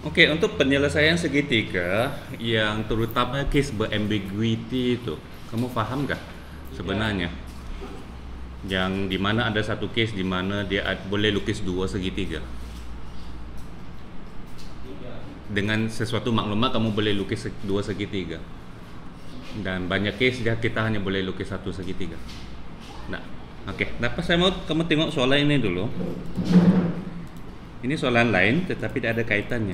Oke, untuk penyelesaian segitiga yang terutama case berambiguity itu, kamu paham gak sebenarnya? Yang dimana ada satu case dimana dia boleh lukis dua segitiga. Dengan sesuatu maklumat kamu boleh lukis dua segitiga. Dan banyak case kita hanya boleh lukis satu segitiga. Nah, oke. Dapat saya mau kamu tengok soalan ini dulu. Ini soalan lain tetapi tidak ada kaitannya.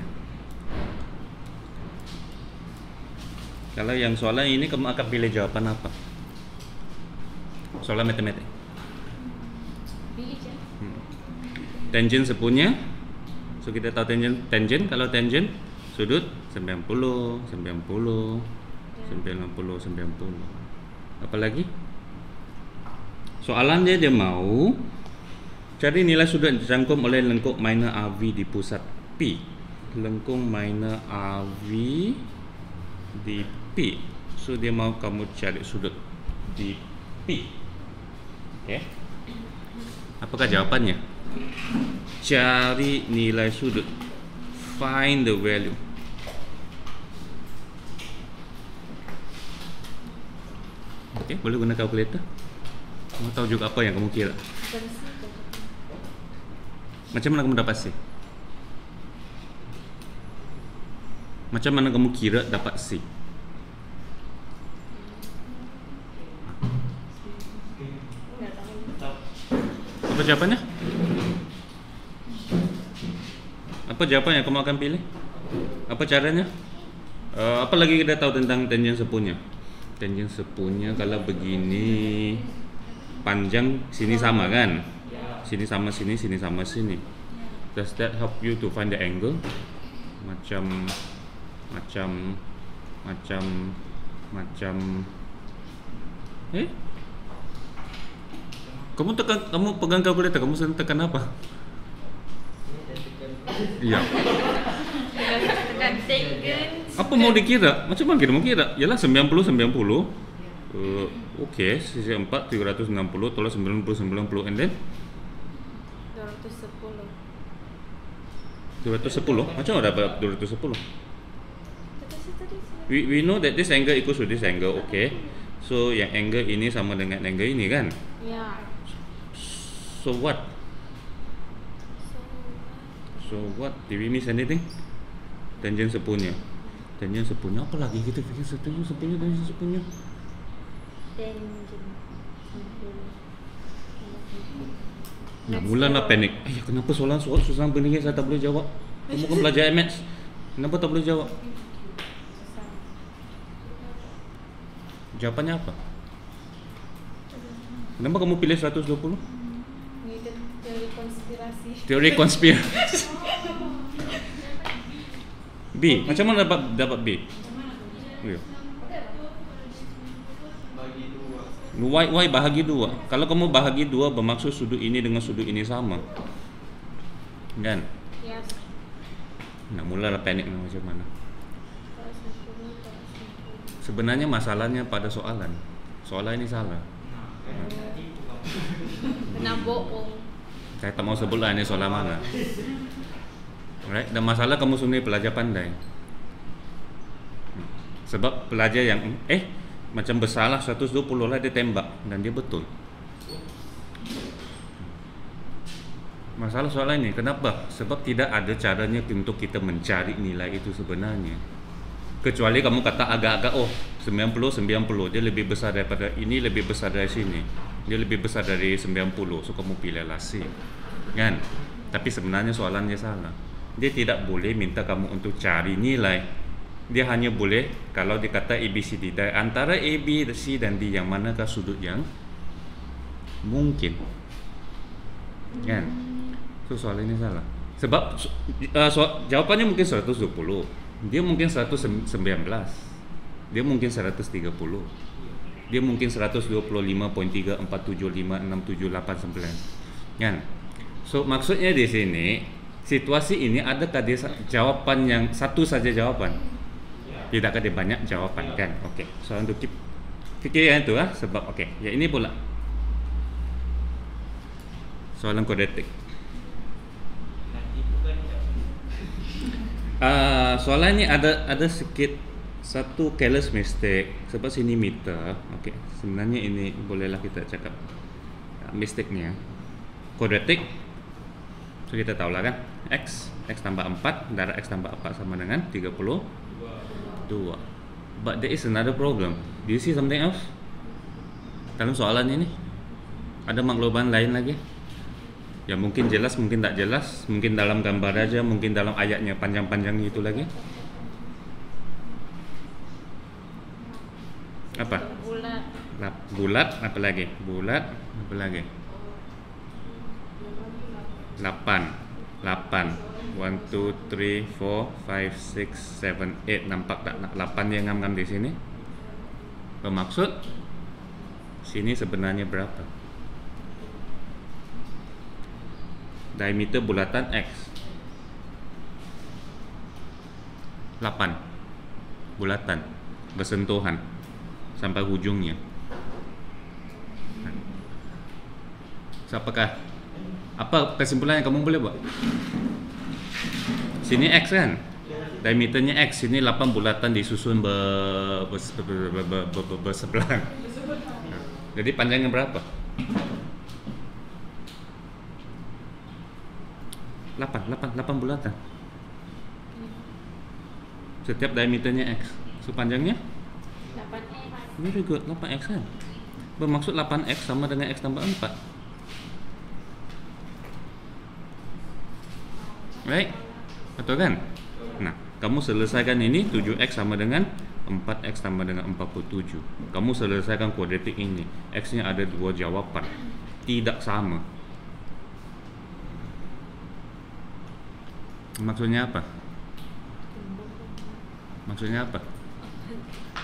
Kalau yang soalan ini kamu akan pilih jawaban apa? Soalan matematik. Tangent sepunya. So kita tahu tangent kalau tangent sudut 90, 90, 90, 90. Apa lagi? Soalan dia mau cari nilai sudut yang dijangkau oleh lengkung minor AV di pusat P. Lengkung minor AV di P. So dia mau kamu cari sudut di P. Okay. Apakah jawabannya? Cari nilai sudut. Find the value. Okay, boleh guna kalkulator. Kamu tahu juga apa yang kamu kira? Macam mana kamu dapat C? Macam mana kamu kira dapat C? Apa jawabannya? Apa jawabannya kamu akan pilih? Apa caranya? Apa lagi kita tahu tentang tangent sepunya? Tangent sepunya kalau begini panjang sini sama kan? Sini sama sini, sini sama sini. Does that help you to find the angle? Macam kamu pegang kalkulator, kamu sedang tekan apa? Iya. Tekan tangent. Apa mau dikira? Macam mana kita mau kira? Yalah 90 90. Okey, sisi 4 360 tolak 90 90 and then 210. Macam mana dapat 210? We know that this angle equals to this angle, okay? So yang angle ini sama dengan angle ini kan? Ya. So what? Did we miss anything? Tangent sepunya. Tangent sepunya apa lagi kita fikir tangent sepunya. Nah, mulalah panik. Kenapa soalan susah begini saya tak boleh jawab? Kamu kan belajar maths. Kenapa tak boleh jawab? Jawapannya apa? Kenapa kamu pilih 120? Teori konspirasi. Teori konspirasi. B. Macam mana dapat B? Ya. Y bahagi 2. Kalau kamu bahagi 2 bermaksud sudut ini dengan sudut ini sama. Kan? Ya. Nah, mulalah panik macam mana. Sebenarnya masalahnya pada soalan. Soalan ini salah. Benar bohong. Saya tak mau sebutlah ini soalan mana. Alright, dan masalah kamu sebenarnya pelajar pandai. Sebab pelajar yang macam bersalah 120 lah dia tembak dan dia betul. Masalah soalan ini kenapa? Sebab tidak ada caranya untuk kita mencari nilai itu sebenarnya. Kecuali kamu kata agak-agak 90 dia lebih besar daripada ini, lebih besar dari sini. Dia lebih besar dari 90. So kamu pilihlah C. Kan? Tapi sebenarnya soalannya salah. Dia tidak boleh minta kamu untuk cari nilai. Dia hanya boleh kalau dikata ABCD dari antara A, B, C dan D yang manakah sudut yang mungkin. Kan? So soalan ini salah. Sebab jawapannya mungkin 120. Dia mungkin 119. Dia mungkin 130. Dia mungkin 125.34756789. Kan? So maksudnya di sini situasi ini adakah dia jawapan yang satu saja jawapan? Tidakkah dia banyak jawapan kan? Okey. So untuk fikir yang itu sebab ya ini pula soalan kuadratik. Soalan ini ada sedikit satu careless mistake sebab sini meter. Okey, sebenarnya ini bolehlah kita cakap mistake-nya. Quadratic. So kita tahulah kan, x tambah 4 darab x tambah 4 sama dengan 32. But there is another problem. Do you see something else? Dalam soalan ini ada makluman lain lagi? Ya mungkin jelas, mungkin tak jelas, mungkin dalam gambar aja, mungkin dalam ayatnya panjang-panjang itu lagi. Apa? Bulat. Bulat apa lagi? Bulat apa lagi? 8 1, 2, 3, 4, 5, 6, 7, 8. Nampak tak 8 yang ngam-ngam di sini? Bermaksud sini sebenarnya berapa? Diameter bulatan X 8 bulatan bersentuhan sampai hujungnya. So, apa kesimpulan yang kamu boleh buat? Sini X kan, diameternya X, sini 8 bulatan disusun bersebelahan. Jadi panjangnya berapa? 8 bulatan. Setiap diameternya X. So panjangnya? 8x. Very good, 8x kan. Bermaksud 8x sama dengan X tambah 4. Right? Betul kan? Nah, kamu selesaikan ini 7x sama dengan 4x tambah dengan 47. Kamu selesaikan kuadratik ini. X-nya ada 2 jawapan. Tidak sama. Maksudnya apa? Maksudnya apa?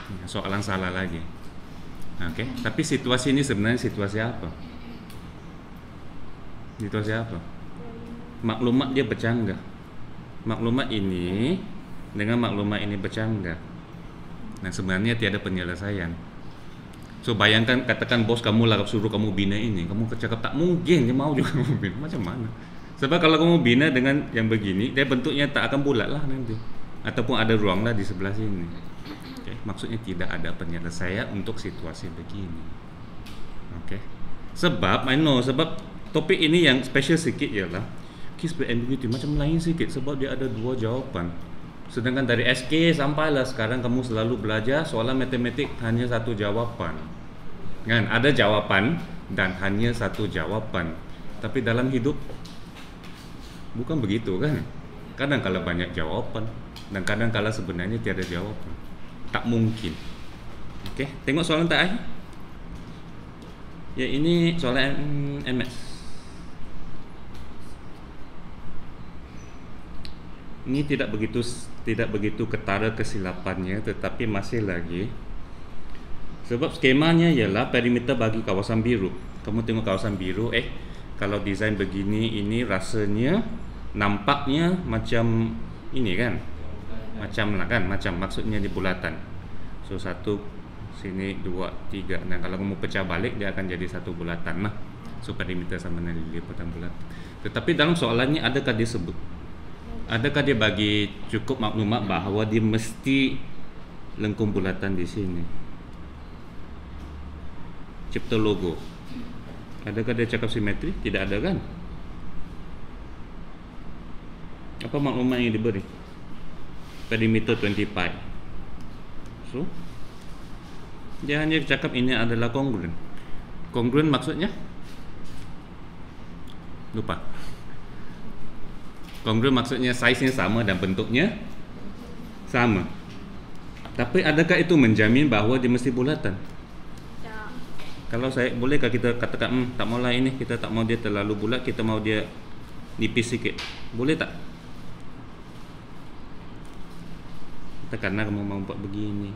Ya, soalan salah lagi. Oke, tapi situasi ini sebenarnya situasi apa? Situasi apa? Maklumat dia bercanggah. Maklumat ini dengan maklumat ini bercanggah. Nah, sebenarnya tiada penyelesaian. So bayangkan, katakan bos kamu lah suruh kamu bina ini, kamu cakap tak mungkin dia mau juga kamu bina. Macam mana? Sebab kalau kamu bina dengan yang begini, dia bentuknya tak akan bulat lah nanti, ataupun ada ruang lah di sebelah sini. Okay. Maksudnya tidak ada penyelesaian untuk situasi begini. Okay. Sebab I know, sebab topik ini yang special sikit ialah case ambiguity macam lain sikit sebab dia ada 2 jawapan. Sedangkan dari SK sampailah sekarang kamu selalu belajar soalan matematik hanya 1 jawapan. Kan ada jawapan dan hanya 1 jawapan. Tapi dalam hidup bukan begitu kan? Kadang kala banyak jawapan dan kadang kala sebenarnya tiada jawapan. Tak mungkin. Okey, tengok soalan terakhir. Ya, ini soalan MS. Ini tidak begitu ketara kesilapannya, tetapi masih lagi. Sebab skemanya ialah perimeter bagi kawasan biru. Kamu tengok kawasan biru, kalau design begini, ini rasanya nampaknya macam ini kan, macam lah kan, macam maksudnya di bulatan. So 1 sini 2 3. Dan kalau kamu pecah balik dia akan jadi 1 bulatan lah. So perimeter sama dengan lipatan bulat. Tetapi dalam soalannya adakah dia sebut? Adakah dia bagi cukup maklumat bahawa dia mesti lengkung bulatan di sini? Cipta logo. Adakah dia cakap simetri? Tidak ada kan? Apa maklumat yang diberi? Perimeter 20 pi. So, dia hanya cakap ini adalah congruent. Congruent maksudnya? Lupa. Congruent maksudnya size-nya sama dan bentuknya sama. Tapi adakah itu menjamin bahawa dia mesti bulatan? Tak. Kalau saya, bolehkah kita katakan tak maulah ini, kita tak mau dia terlalu bulat, kita mau dia nipis sikit. Boleh tak? Karena kamu mau buat begini.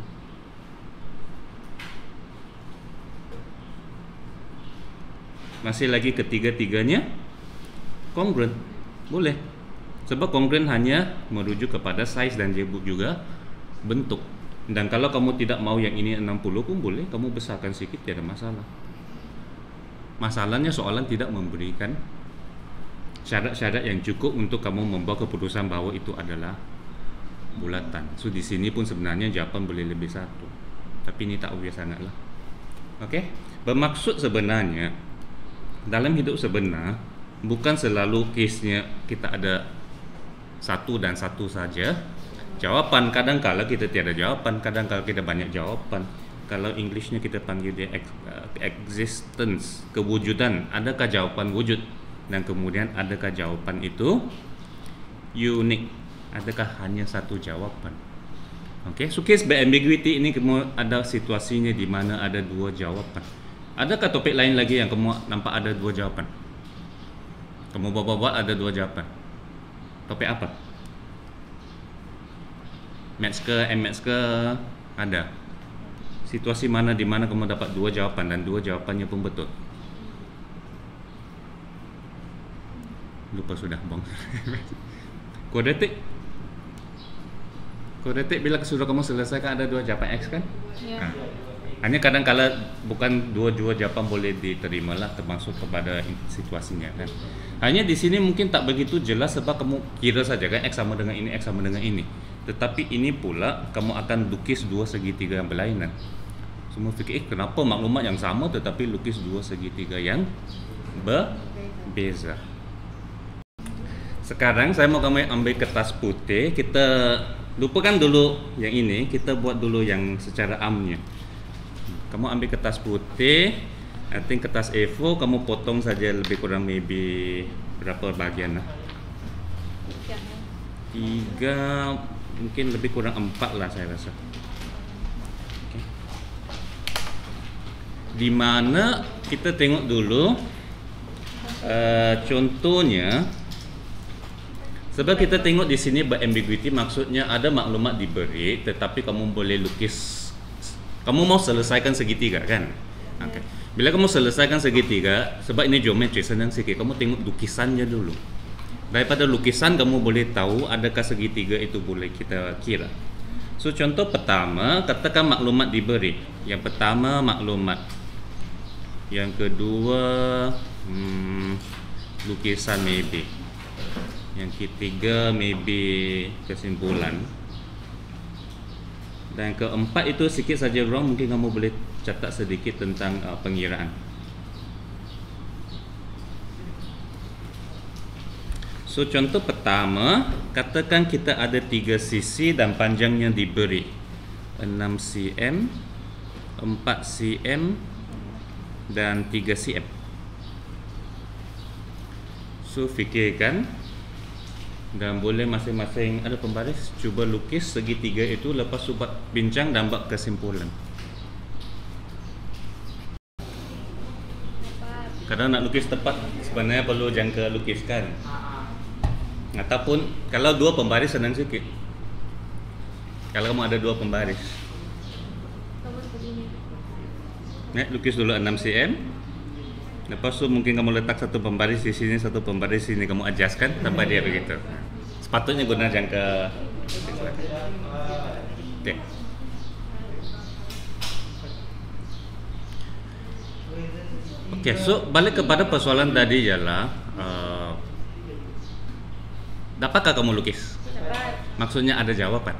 Masih lagi ketiga-tiganya congruent. Boleh. Sebab congruent hanya merujuk kepada size dan juga bentuk. Dan kalau kamu tidak mau yang ini 60 pun boleh, kamu besarkan sikit, tidak ada masalah. Masalahnya soalan tidak memberikan syarat-syarat yang cukup untuk kamu membuat keputusan bahawa itu adalah bulatan. So di sini pun sebenarnya jawapan boleh lebih satu. Tapi ini tak obvious sangat lah. Okey. Bermaksud sebenarnya dalam hidup sebenar bukan selalu kesnya kita ada satu dan satu saja jawapan. Kadang-kala kita tiada jawapan, kadang-kala kita banyak jawapan. Kalau Englishnya kita panggil dia existence, kewujudan. Adakah jawapan wujud? Dan kemudian adakah jawapan itu unik? Adakah hanya satu jawapan? Okey, so case by ambiguity ini kamu ada situasinya di mana ada dua jawapan. Adakah topik lain lagi yang kamu nampak ada dua jawapan? Kamu buat ada dua jawapan. Topik apa? Maths ke, M-Maths ke? Ada. Situasi mana di mana kamu dapat dua jawapan dan dua jawapannya pun betul? Lupa sudah, bang. Kuadratik. Kuadratik bila sudah kamu selesaikan ada dua jawapan X kan? Ya. Hanya kadang-kala bukan dua-dua jawapan boleh diterima lah, termasuk kepada situasinya kan. Hanya di sini mungkin tak begitu jelas sebab kamu kira saja kan X sama dengan ini, X sama dengan ini. Tetapi ini pula kamu akan lukis dua segitiga yang berlainan. Semua fikir kenapa maklumat yang sama tetapi lukis dua segitiga yang berbeza. Sekarang saya mau kamu ambil kertas putih. Kita lupakan dulu yang ini, kita buat dulu yang secara amnya. Kamu ambil kertas putih, I think kertas A4 kamu potong saja lebih kurang maybe berapa bahagian lah? 3, mungkin lebih kurang 4 lah saya rasa. Okay. Di mana kita tengok dulu contohnya. Sebab kita tengok di sini berambiguity, maksudnya ada maklumat diberi tetapi kamu boleh lukis. Kamu mau selesaikan segitiga kan? Okay. Bila kamu selesaikan segitiga, sebab ini geometri senang sikit, kamu tengok lukisannya dulu. Daripada lukisan kamu boleh tahu adakah segitiga itu boleh kita kira. So contoh pertama, katakan maklumat diberi. Yang pertama maklumat. Yang kedua lukisan maybe. Yang ketiga maybe kesimpulan. Dan keempat itu sikit saja wrong, mungkin kamu boleh catat sedikit tentang pengiraan. So contoh pertama, katakan kita ada 3 sisi dan panjangnya diberi 6 cm, 4 cm dan 3 cm. So fikirkan dan boleh masing-masing ada pembaris cuba lukis segitiga itu, lepas tu buat bincang dan buat kesimpulan. Kadang nak lukis tepat sebenarnya perlu jangka lukiskan. Ataupun kalau dua pembaris senang sikit. Kalau kamu ada dua pembaris, lukis dulu 6 cm. Lepas tu mungkin kamu letak satu pembaris di sini, satu pembaris di sini, kamu adjustkan sampai dia begitu. Sepatutnya guna jangka. Okay. Okay, so balik kepada persoalan tadi ialah dapatkah kamu lukis? Dapat. Maksudnya ada jawaban,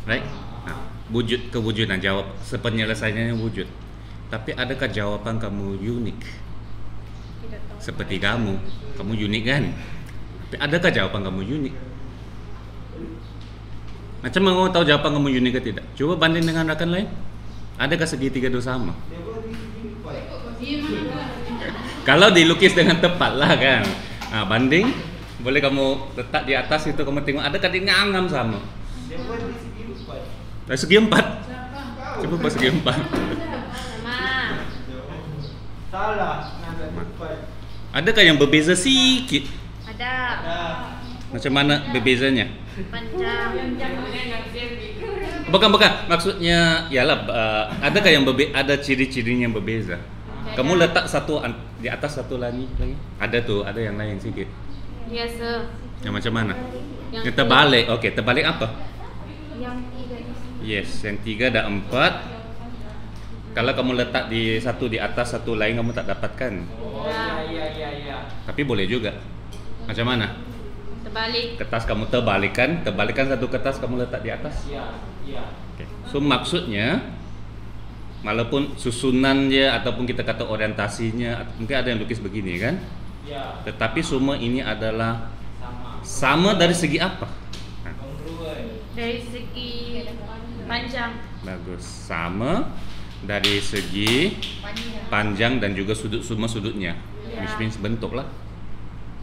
right? Wujud kewujudan, jawab sepenyelesaiannya wujud. Tapi adakah jawapan kamu unik? Tidak tahu. Seperti kamu unik kan? Tapi adakah jawapan kamu unik? Macam mana kamu tahu jawapan kamu unik ke tidak? Coba banding dengan rakan lain. Adakah segitiga itu sama? Kalau dilukis dengan tepat lah kan. Banding, boleh kamu letak di atas itu, kamu tengok adakah dia ngangam sama? Segi 4. Coba buat segi 4. Salah. Adakah yang berbeza sikit? Ada. Macam mana berbezanya? Panjang. Bukan, maksudnya ialah adakah yang ada ciri-cirinya yang berbeza? Kamu letak satu di atas, satu lagi. Ada tuh, ada yang lain sikit. Biasa. Yang macam mana? Yang Yang terbalik. Okey, terbalik apa? Yang 3 Yes, yang 3 dan 4. Kalau kamu letak di satu di atas, satu lain kamu tak dapatkan. Ya. Tapi boleh juga. Macam mana? Terbalik. Kertas kamu terbalikan satu kertas kamu letak di atas. Iya. Okay. So maksudnya, walaupun susunannya ataupun kita kata orientasinya, mungkin ada yang lukis begini kan? Iya. Tetapi semua ini adalah Sama. sama dari segi apa? Nah, Kongruen. Dari segi panjang. bagus, sama dari segi panjang dan juga semua sudutnya. Ya. Which means bentuk lah.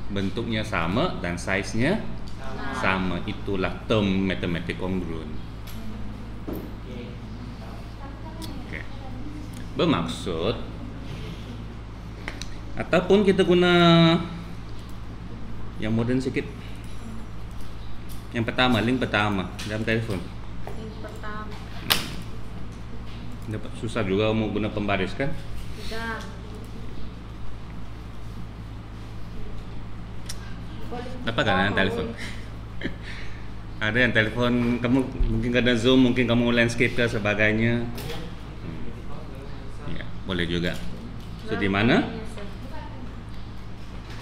Bentuknya sama dan size-nya sama. Itulah term matematik kongruen. Oke. Okay. Bermaksud ataupun kita guna yang modern sikit. Yang pertama, link pertama dalam telefon. Yang pertama. Dapat susah juga mau guna pembaris kan? Tidak. Apa kan telepon? Ada yang telepon kamu mungkin ada Zoom, mungkin kamu landscape ke sebagainya. Ya, boleh juga. So di mana?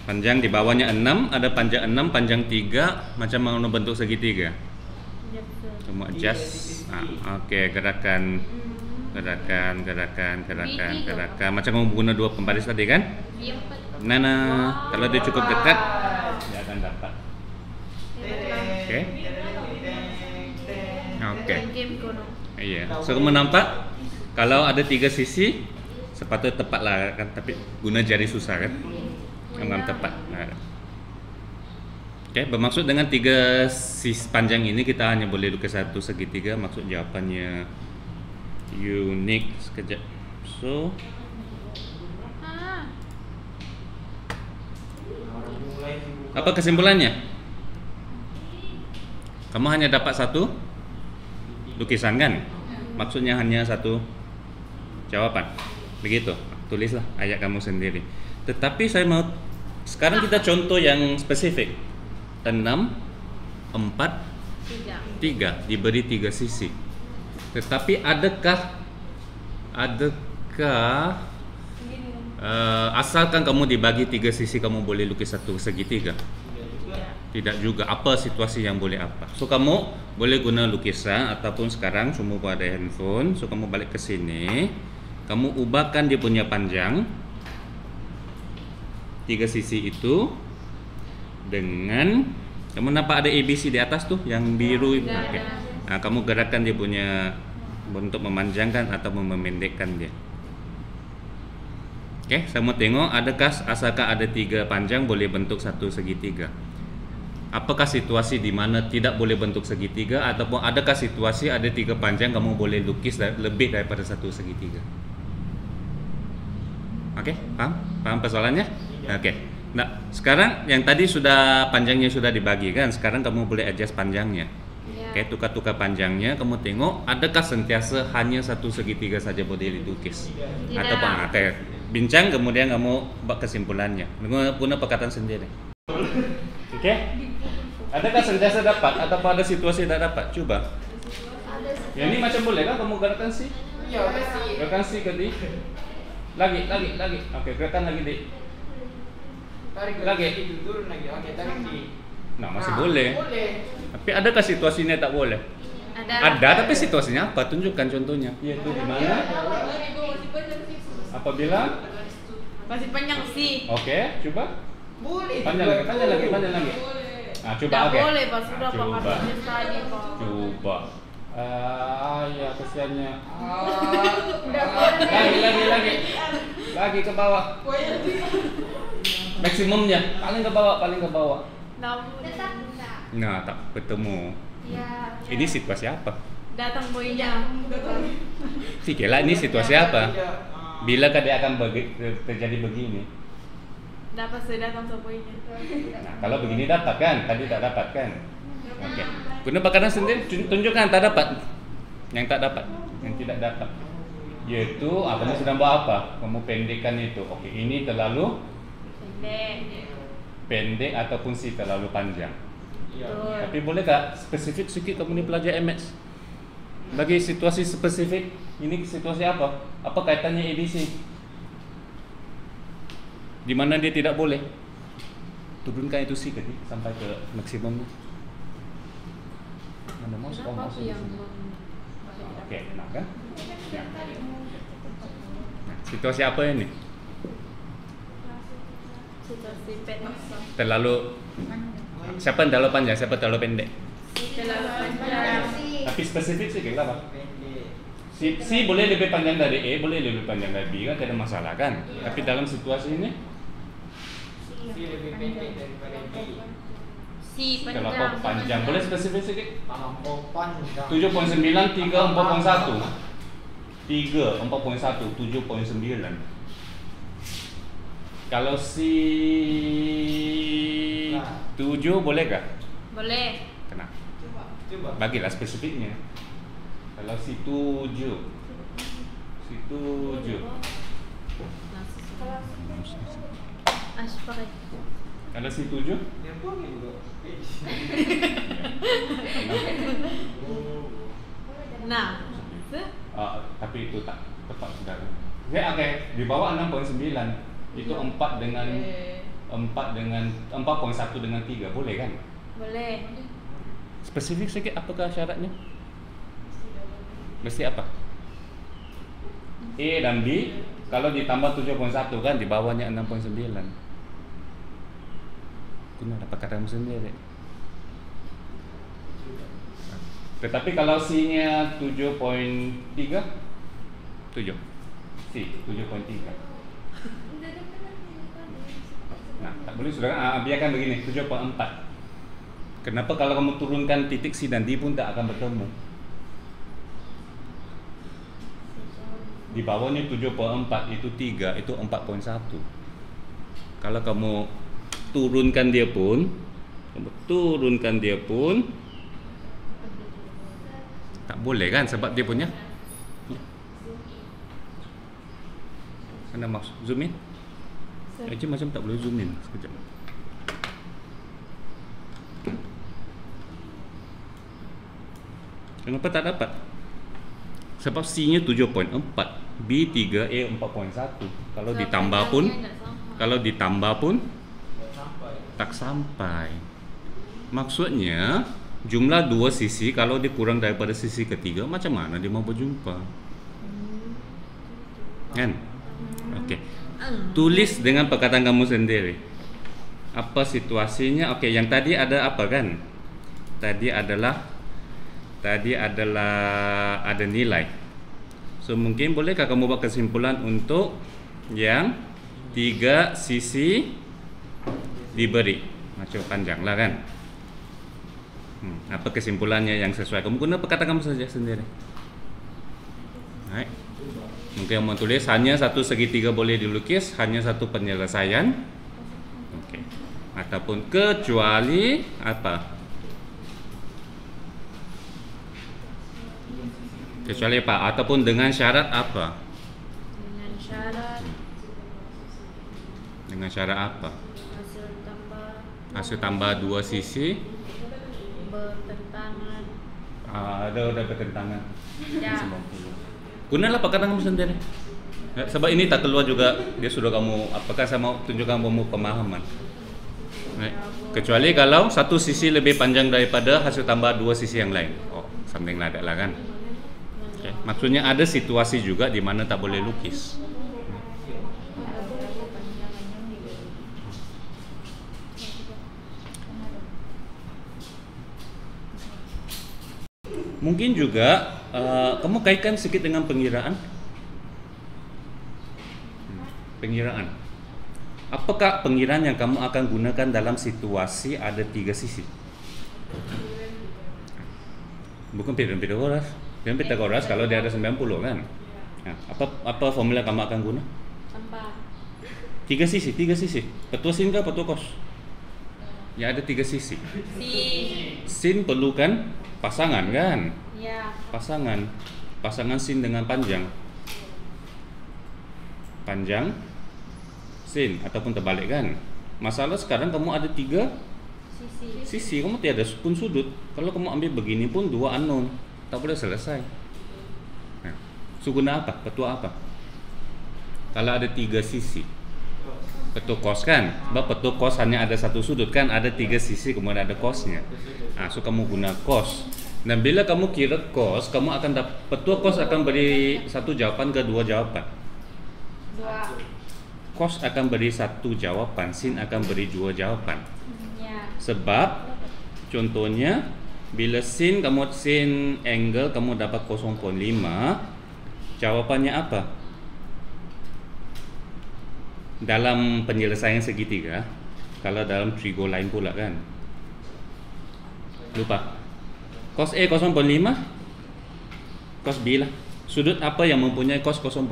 Panjang di bawahnya 6, ada panjang 6, panjang 3, macam mana bentuk segitiga. Kamu adjust. Oke, gerakan. Macam kamu guna dua pembaris tadi kan? Nah, kalau dia cukup dekat, dia akan dapat. Oke. Oke. Iya. So kamu nampak kalau ada 3 sisi sepatutnya tepat lah kan, tapi guna jari susah kan? Memang tepat. Nah. Oke, bermaksud dengan 3 sisi panjang ini kita hanya boleh lukis satu segitiga. Maksud jawabannya unik. Sekejap. So apa kesimpulannya? Kamu hanya dapat satu lukisan kan? Maksudnya hanya satu jawaban. Begitu. Tulislah ayat kamu sendiri. Tetapi saya mau sekarang kita contoh yang spesifik. 6, 4, 3 diberi 3 sisi. Tetapi adakah asalkan kamu dibagi 3 sisi kamu boleh lukis satu segitiga? Tidak juga. Apa situasi yang boleh apa? So kamu boleh guna lukisan ataupun sekarang semua pada handphone. So kamu balik ke sini, kamu ubahkan dia punya panjang 3 sisi itu dengan kamu nampak ada ABC di atas tuh yang biru itu. Okay. Nah, kamu gerakkan dia punya untuk memanjangkan atau memendekkan dia. Oke, saya mau tengok adakah asalkan ada 3 panjang boleh bentuk satu segitiga. Apakah situasi di mana tidak boleh bentuk segitiga ataupun adakah situasi ada 3 panjang kamu boleh lukis lebih daripada satu segitiga? Oke, paham? Paham persoalannya? Oke. Nah, sekarang yang tadi sudah panjangnya sudah dibagi kan, sekarang kamu boleh adjust panjangnya. Oke, tukar-tukar panjangnya, kamu tengok adakah sentiasa hanya satu segitiga saja boleh dilukis? Atau bincang kemudian kamu buat kesimpulannya. Guna perkataan sendiri. Oke? Adakah sentiasa dapat atau pada situasi tidak dapat? Coba. Yang ini macam boleh kan kamu gerakan sih? Iya, Gerakan sih ke di. Lagi. Oke, gerakan lagi di. Tarik Lagi. turun lagi. Oke, tarik di. Nah, masih boleh. Boleh. Tapi adakah situasinya tak boleh? Ada, tapi situasinya apa? Tunjukkan contohnya. Yaitu di mana? Apabila? Masih panjang sih. Oke, coba. Boleh. Panjang lagi. Nah, coba Tidak oke. boleh, Pak. Sudah Pak Coba. Kartunis tadi, Pak. Coba. Ya kesiannya. Udah boleh. Lagi ke bawah. Maksimumnya paling ke bawah. Nah, tak bertemu. Ya. Ini situasi apa? Datang boynya. Fikirlah ini situasi apa? Bila dia akan terjadi begini. Dapat saya datang sama boynya. Nah, kalau begini dapat kan? Tadi tak dapat kan? Oke. Guna perkataan sendiri tunjukkan tak dapat. Yang tak dapat, yang tidak dapat. Yaitu kamu sedang buat apa? Kamu pendekkan itu. Oke, ini terlalu pendek ataupun terlalu panjang. Tapi boleh tak spesifik sikit kamu ni pelajar MX? Bagi situasi spesifik, ini situasi apa? Apa kaitannya ABC? Di mana dia tidak boleh? turunkan itu sikit sampai ke maksimum. Mana mouse? Oh, Kenapa mouse aku di yang sini. mem- Oke, enak kan? Ya. Nah, situasi apa ini? situasi penis Terlalu siapa yang terlalu panjang, siapa terlalu pendek? terlalu panjang. Tapi spesifik sih kayak apa? Pendek. C boleh lebih panjang dari E, boleh lebih panjang dari B, kan tidak ada masalah kan? Tapi dalam situasi ini Si lebih pendek daripada B. Si kalau apa panjang, boleh spesifik sedikit? Terlampau panjang. 7.9, 3, 4.1 3, 4.1, 7.9. Kalau si 7 boleh kah? boleh. Kenapa? Coba. Bagilah spesifiknya. Kalau si 7 Aspek. Kalau si 7 Dia pun juga. Nah, tapi itu tak tepat sudah. Oke, di bawah 6.9 itu 4 dengan 4.1 dengan 3 boleh kan? boleh. Spesifik sedikit apakah syaratnya? Mesti apa? E dan B kalau ditambah 7.1 kan di bawahnya 6.9. Guna apa katamu sendiri. Tetapi kalau C-nya 7.3 7 C 7.3. Nah, tak boleh sudah biarkan begini 7.4. Kenapa kalau kamu turunkan titik C dan D pun tak akan bertemu? Di bawahnya 7.4 itu 3 itu 4.1. Kalau kamu turunkan dia pun tak boleh kan sebab dia punya mana maksud zoom in? Aja macam tak boleh zoom in sekejap. Kenapa tak dapat? Sebab C-nya 7.4, B 3, A 4.1. Kalau ditambah pun tak sampai. Maksudnya jumlah dua sisi kalau dia kurang daripada sisi ketiga macam mana dia mau berjumpa? Kan? Okey. Tulis dengan perkataan kamu sendiri. Apa situasinya? Okey, yang tadi ada apa kan? Tadi adalah ada nilai. So mungkin bolehkah kamu buat kesimpulan untuk yang 3 sisi diberi macam panjang lah kan? Apa kesimpulannya yang sesuai? Kamu guna perkataan kamu saja sendiri. Baik. Mungkin kamu tulis hanya satu segitiga boleh dilukis, hanya satu penyelesaian. Okey. Ataupun kecuali apa? Kecuali apa? Ataupun dengan syarat apa? Dengan syarat apa? Hasil tambah dua sisi bertentangan. Udah bertentangan. Ya. 90. Gunalah perkataan kamu sendiri. Ya, sebab ini tak keluar juga dia sudah kamu apakah saya mau tunjukkan kamu pemahaman. Right. Kecuali kalau satu sisi lebih panjang daripada hasil tambah dua sisi yang lain. Oh, something like that lah kan. Okay. Maksudnya ada situasi juga di mana tak boleh lukis. Mungkin juga kamu kaitkan sedikit dengan pengiraan. Pengiraan. Apakah pengiraan yang kamu akan gunakan dalam situasi ada tiga sisi? Bukan Pythagoras. Pythagoras kalau dia ada 90 kan. Nah, apa formula kamu akan guna? Tiga sisi. Petua sin ke petua cos? Ya ada tiga sisi. Sin perlukan pasangan kan? Ya. Pasangan sin dengan panjang sin ataupun terbalik kan? Masalah sekarang kamu ada tiga sisi, kamu tiada pun sudut. Kalau kamu ambil begini pun dua unknown, tak boleh selesai. Nah, so guna apa? Petua apa? Kalau ada tiga sisi, Betul cos kan? Sebab betul cos hanya ada satu sudut kan, ada 3 sisi kemudian ada cosnya. Nah, so kamu guna cos. Dan bila kamu kira cos, kamu akan dapat betul cos akan beri satu jawapan ke dua jawapan. 2. Cos akan beri satu jawapan, sin akan beri dua jawapan. Ya. Sebab contohnya bila sin kamu sin angle kamu dapat 0.5, jawapannya apa? Dalam penyelesaian segitiga, kalau dalam trigo lain pula kan. Lupa. Cos A 0.5, cos B lah. Sudut apa yang mempunyai cos 0.5?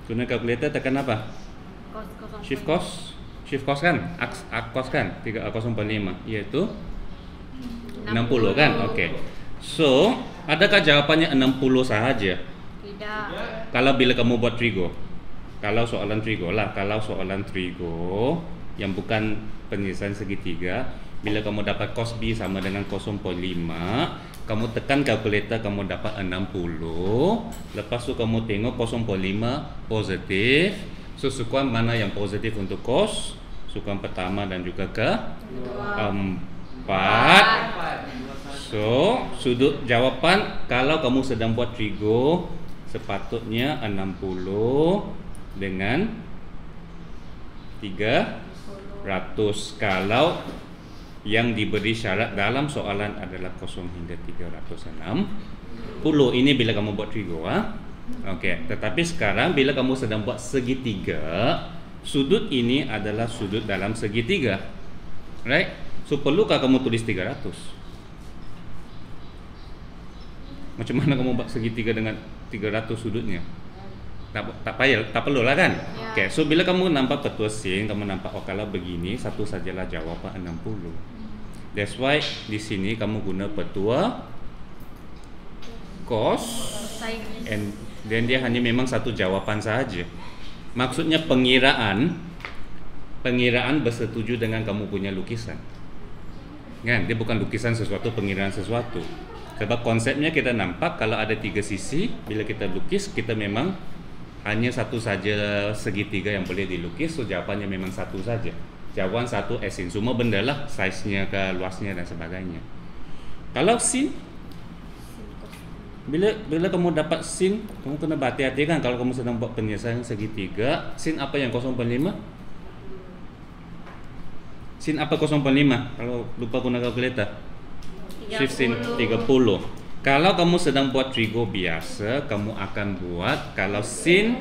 Guna kalkulator tekan apa? Cos. Shift cos kan? Aks cos kan? 0.5 iaitu 60 kan? Okey. So, adakah jawapannya 60 sahaja? Tidak. Kalau bila kamu buat trigo. Kalau soalan trigo yang bukan penyelesaian segitiga, bila kamu dapat cos B sama dengan 0.5, kamu tekan kalkulator kamu dapat 60. Lepas tu kamu tengok 0.5 positif. So sukuan mana yang positif untuk cos? Sukuan pertama dan juga keempat. So sudut jawapan kalau kamu sedang buat trigo sepatutnya 60 dengan 300. Kalau yang diberi syarat dalam soalan adalah 0 hingga 360. Ini bila kamu buat trigo Okey, tetapi sekarang bila kamu sedang buat segitiga, sudut ini adalah sudut dalam segitiga. Right? So perlukah kamu tulis 300? Macam mana kamu buat segitiga dengan 300 sudutnya? Tak payah, tak perlulah kan? Ya. Okey, so bila kamu nampak petua sin, kamu nampak kalau begini satu sajalah jawapan 60. That's why di sini kamu guna petua cos and then dia hanya memang satu jawapan sahaja. Maksudnya pengiraan bersetuju dengan kamu punya lukisan. Kan? Dia bukan lukisan sesuatu, pengiraan sesuatu. Sebab konsepnya kita nampak kalau ada 3 sisi, bila kita lukis kita memang hanya satu saja segitiga yang boleh dilukis. So jawapannya memang satu saja. Jawapan satu sin. Semua benda lah, size-nya ke luasnya dan sebagainya. Kalau sin, bila kamu dapat sin, kamu kena berhati-hati kan kalau kamu sedang buat penyelesaian segitiga. Sin apa yang 0.5? Sin apa 0.5? Kalau lupa guna kalkulator. Shift sin 30. Kalau kamu sedang buat trigo biasa, kamu akan buat kalau sin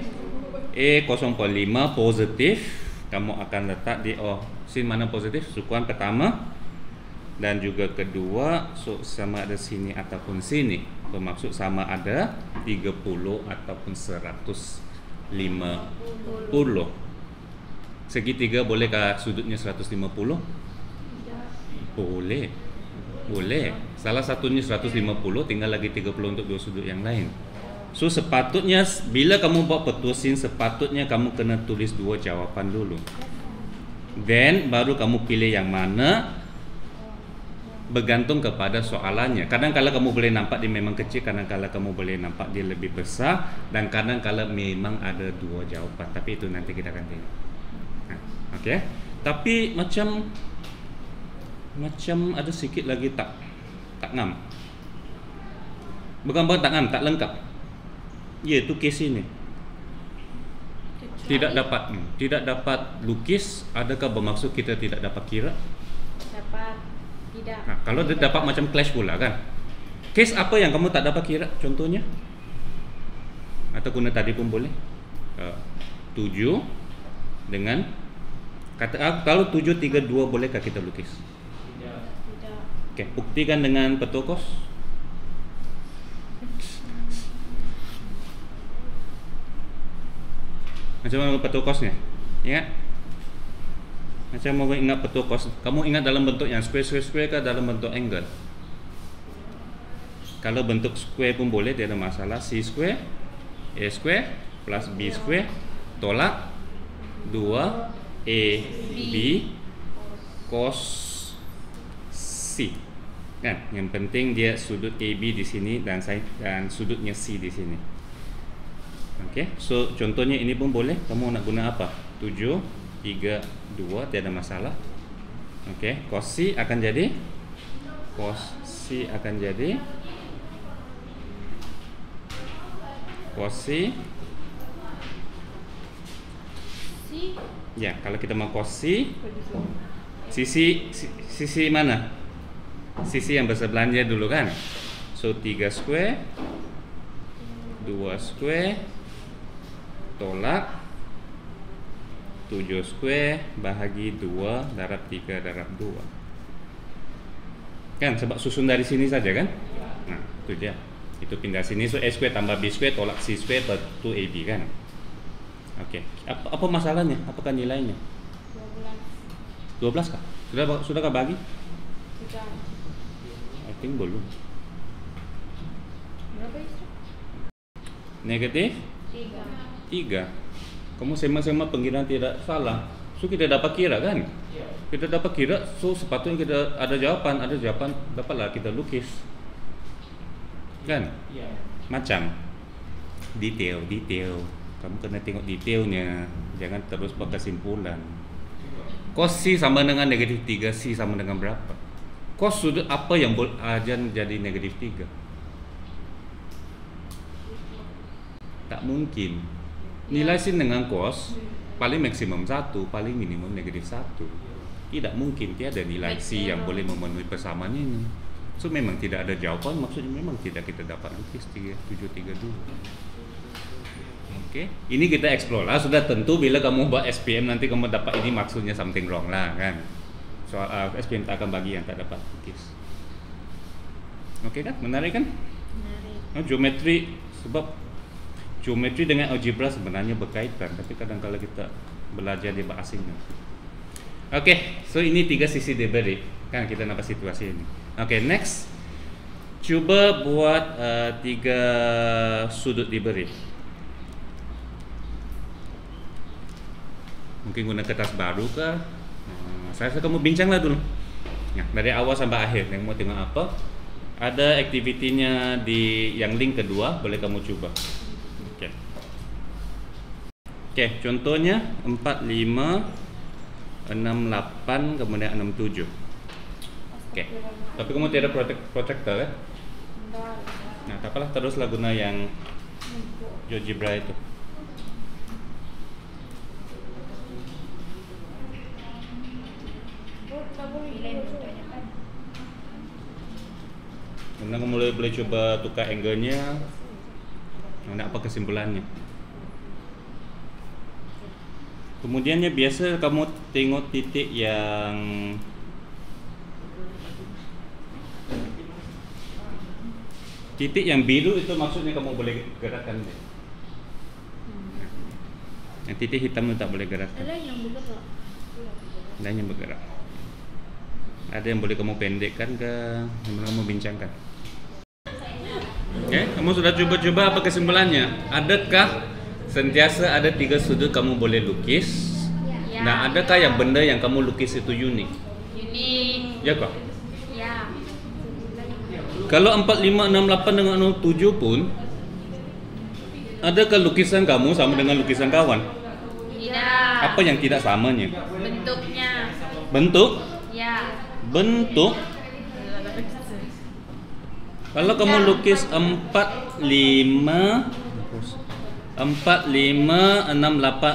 A 0.5 positif, kamu akan letak di sin mana positif? Sukuan pertama dan juga kedua, so sama ada sini ataupun sini. Bermaksud sama ada 30 ataupun 150. Segitiga bolehkah sudutnya 150? Boleh. Salah satunya 150, tinggal lagi 30 untuk dua sudut yang lain. So sepatutnya bila kamu buat petua sin, sepatutnya kamu kena tulis dua jawapan dulu. Then baru kamu pilih yang mana, bergantung kepada soalannya. Kadang-kala kamu boleh nampak dia memang kecil, kadang-kala kamu boleh nampak dia lebih besar, dan kadang-kala memang ada dua jawapan. Tapi itu nanti kita akan tengok. Okey. Tapi macam ada sikit lagi tak ngam. Bukan tak ngam, tak lengkap. Iaitu kes ini. Tidak dapat lukis. Adakah bermaksud kita tidak dapat kira? Dapat. Tidak. Kalau dia dapat macam clash pula kan. Kes apa yang kamu tak dapat kira contohnya? Atau guna tadi pun boleh. 7 dengan kata kalau 7 3 2 bolehkah kita lukis? Tidak. Okey, buktikan dengan petua kos. Macam mana petua kosnya? Ingat? Macam mau ingat petua kos. Kamu ingat dalam bentuk yang square ke dalam bentuk angle? Kalau bentuk square pun boleh, tidak ada masalah. C square A square plus B square tolak 2AB cos C. Kan? Yang penting dia sudut AB di sini dan sudutnya C di sini. Okey, so contohnya ini pun boleh. Kamu nak guna apa? 7, 3, 2, tiada masalah. Okey, cos C akan jadi cos C Si. ya, kalau kita mau cos C, sisi mana? Sisi yang bersebelahnya dulu kan. So 3 square 2 square tolak 7 square bahagi 2 darab 3 darab 2. Kan sebab susun dari sini saja kan? Nah, itu dia. Itu pindah sini, so A square tambah B square tolak C square per 2AB kan? Okey. Apa masalahnya? Apakah nilainya? 12 kah? Sudahkah bagi? Sudah. I think belum. Berapa itu? Negatif 3. Kamu sema-sema pengiraan tidak salah. So kita dapat kira kan? Kita dapat kira, so sepatutnya kita ada jawaban, dapatlah kita lukis. Kan? Macam detail. Kamu kena tengok detailnya, jangan terus buat kesimpulan. Cos C sama dengan negatif 3, C sama dengan berapa? Cos sudut apa yang ajan jadi negatif 3? Tak mungkin. Nilai sin dengan cos paling maksimum 1, paling minimum negatif 1. Tidak mungkin tiada nilai C yang boleh memenuhi persamaan ini. So memang tidak ada jawaban, maksudnya memang tidak kita dapat lukis 732. Okey, ini kita explore lah. Sudah tentu bila kamu buat SPM nanti kamu dapat ini maksudnya something wrong lah kan. Soal SPM tak akan bagi yang tak dapat lukis. Okey kan? Menarik kan? Menarik. Geometri, sebab geometri dengan algebra sebenarnya berkaitan, tapi kadang-kadang kita belajar di bahasa asing. Okey, so ini 3 sisi diberi. Kan kita nampak situasi ini. Okey, next. Cuba buat 3 sudut diberi. Mungkin guna kertas baru kah? Saya rasa kamu bincanglah dulu. Nah, dari awal sampai akhir. Yang mau tengok apa? Ada aktivitinya di yang link kedua, boleh kamu cuba. Okey. Okey, contohnya 4, 5, 6, 8, kemudian 6, 7. Okey. Tapi kamu tiada protractor ya? Nah, tak apalah, teruslah guna yang GeoGebra itu. Kemudian kamu boleh coba tukar angle-nya. Nak apa kesimpulannya? Kemudiannya biasa kamu tengok titik yang biru itu maksudnya kamu boleh gerakkan dia. Yang titik hitam itu tak boleh gerakkan. Ada yang bergerak. Ada yang bergerak. Ada yang boleh kamu pendekkan ke, yang kamu bincangkan. Okey, kamu sudah coba-coba apa kesimpulannya? Adakah sentiasa ada 3 sudut kamu boleh lukis? Ya. Nah, adakah yang benda yang kamu lukis itu unik? Unik. Ya kah? Ya. Kalau 4, 5, 6, 8 dengan 6, 7 pun, adakah lukisan kamu sama dengan lukisan kawan? Tidak. Apa yang tidak samanya? Bentuknya. Bentuk? Ya. Bentuk. Kalau kamu lukis 4, 5, 6, 8,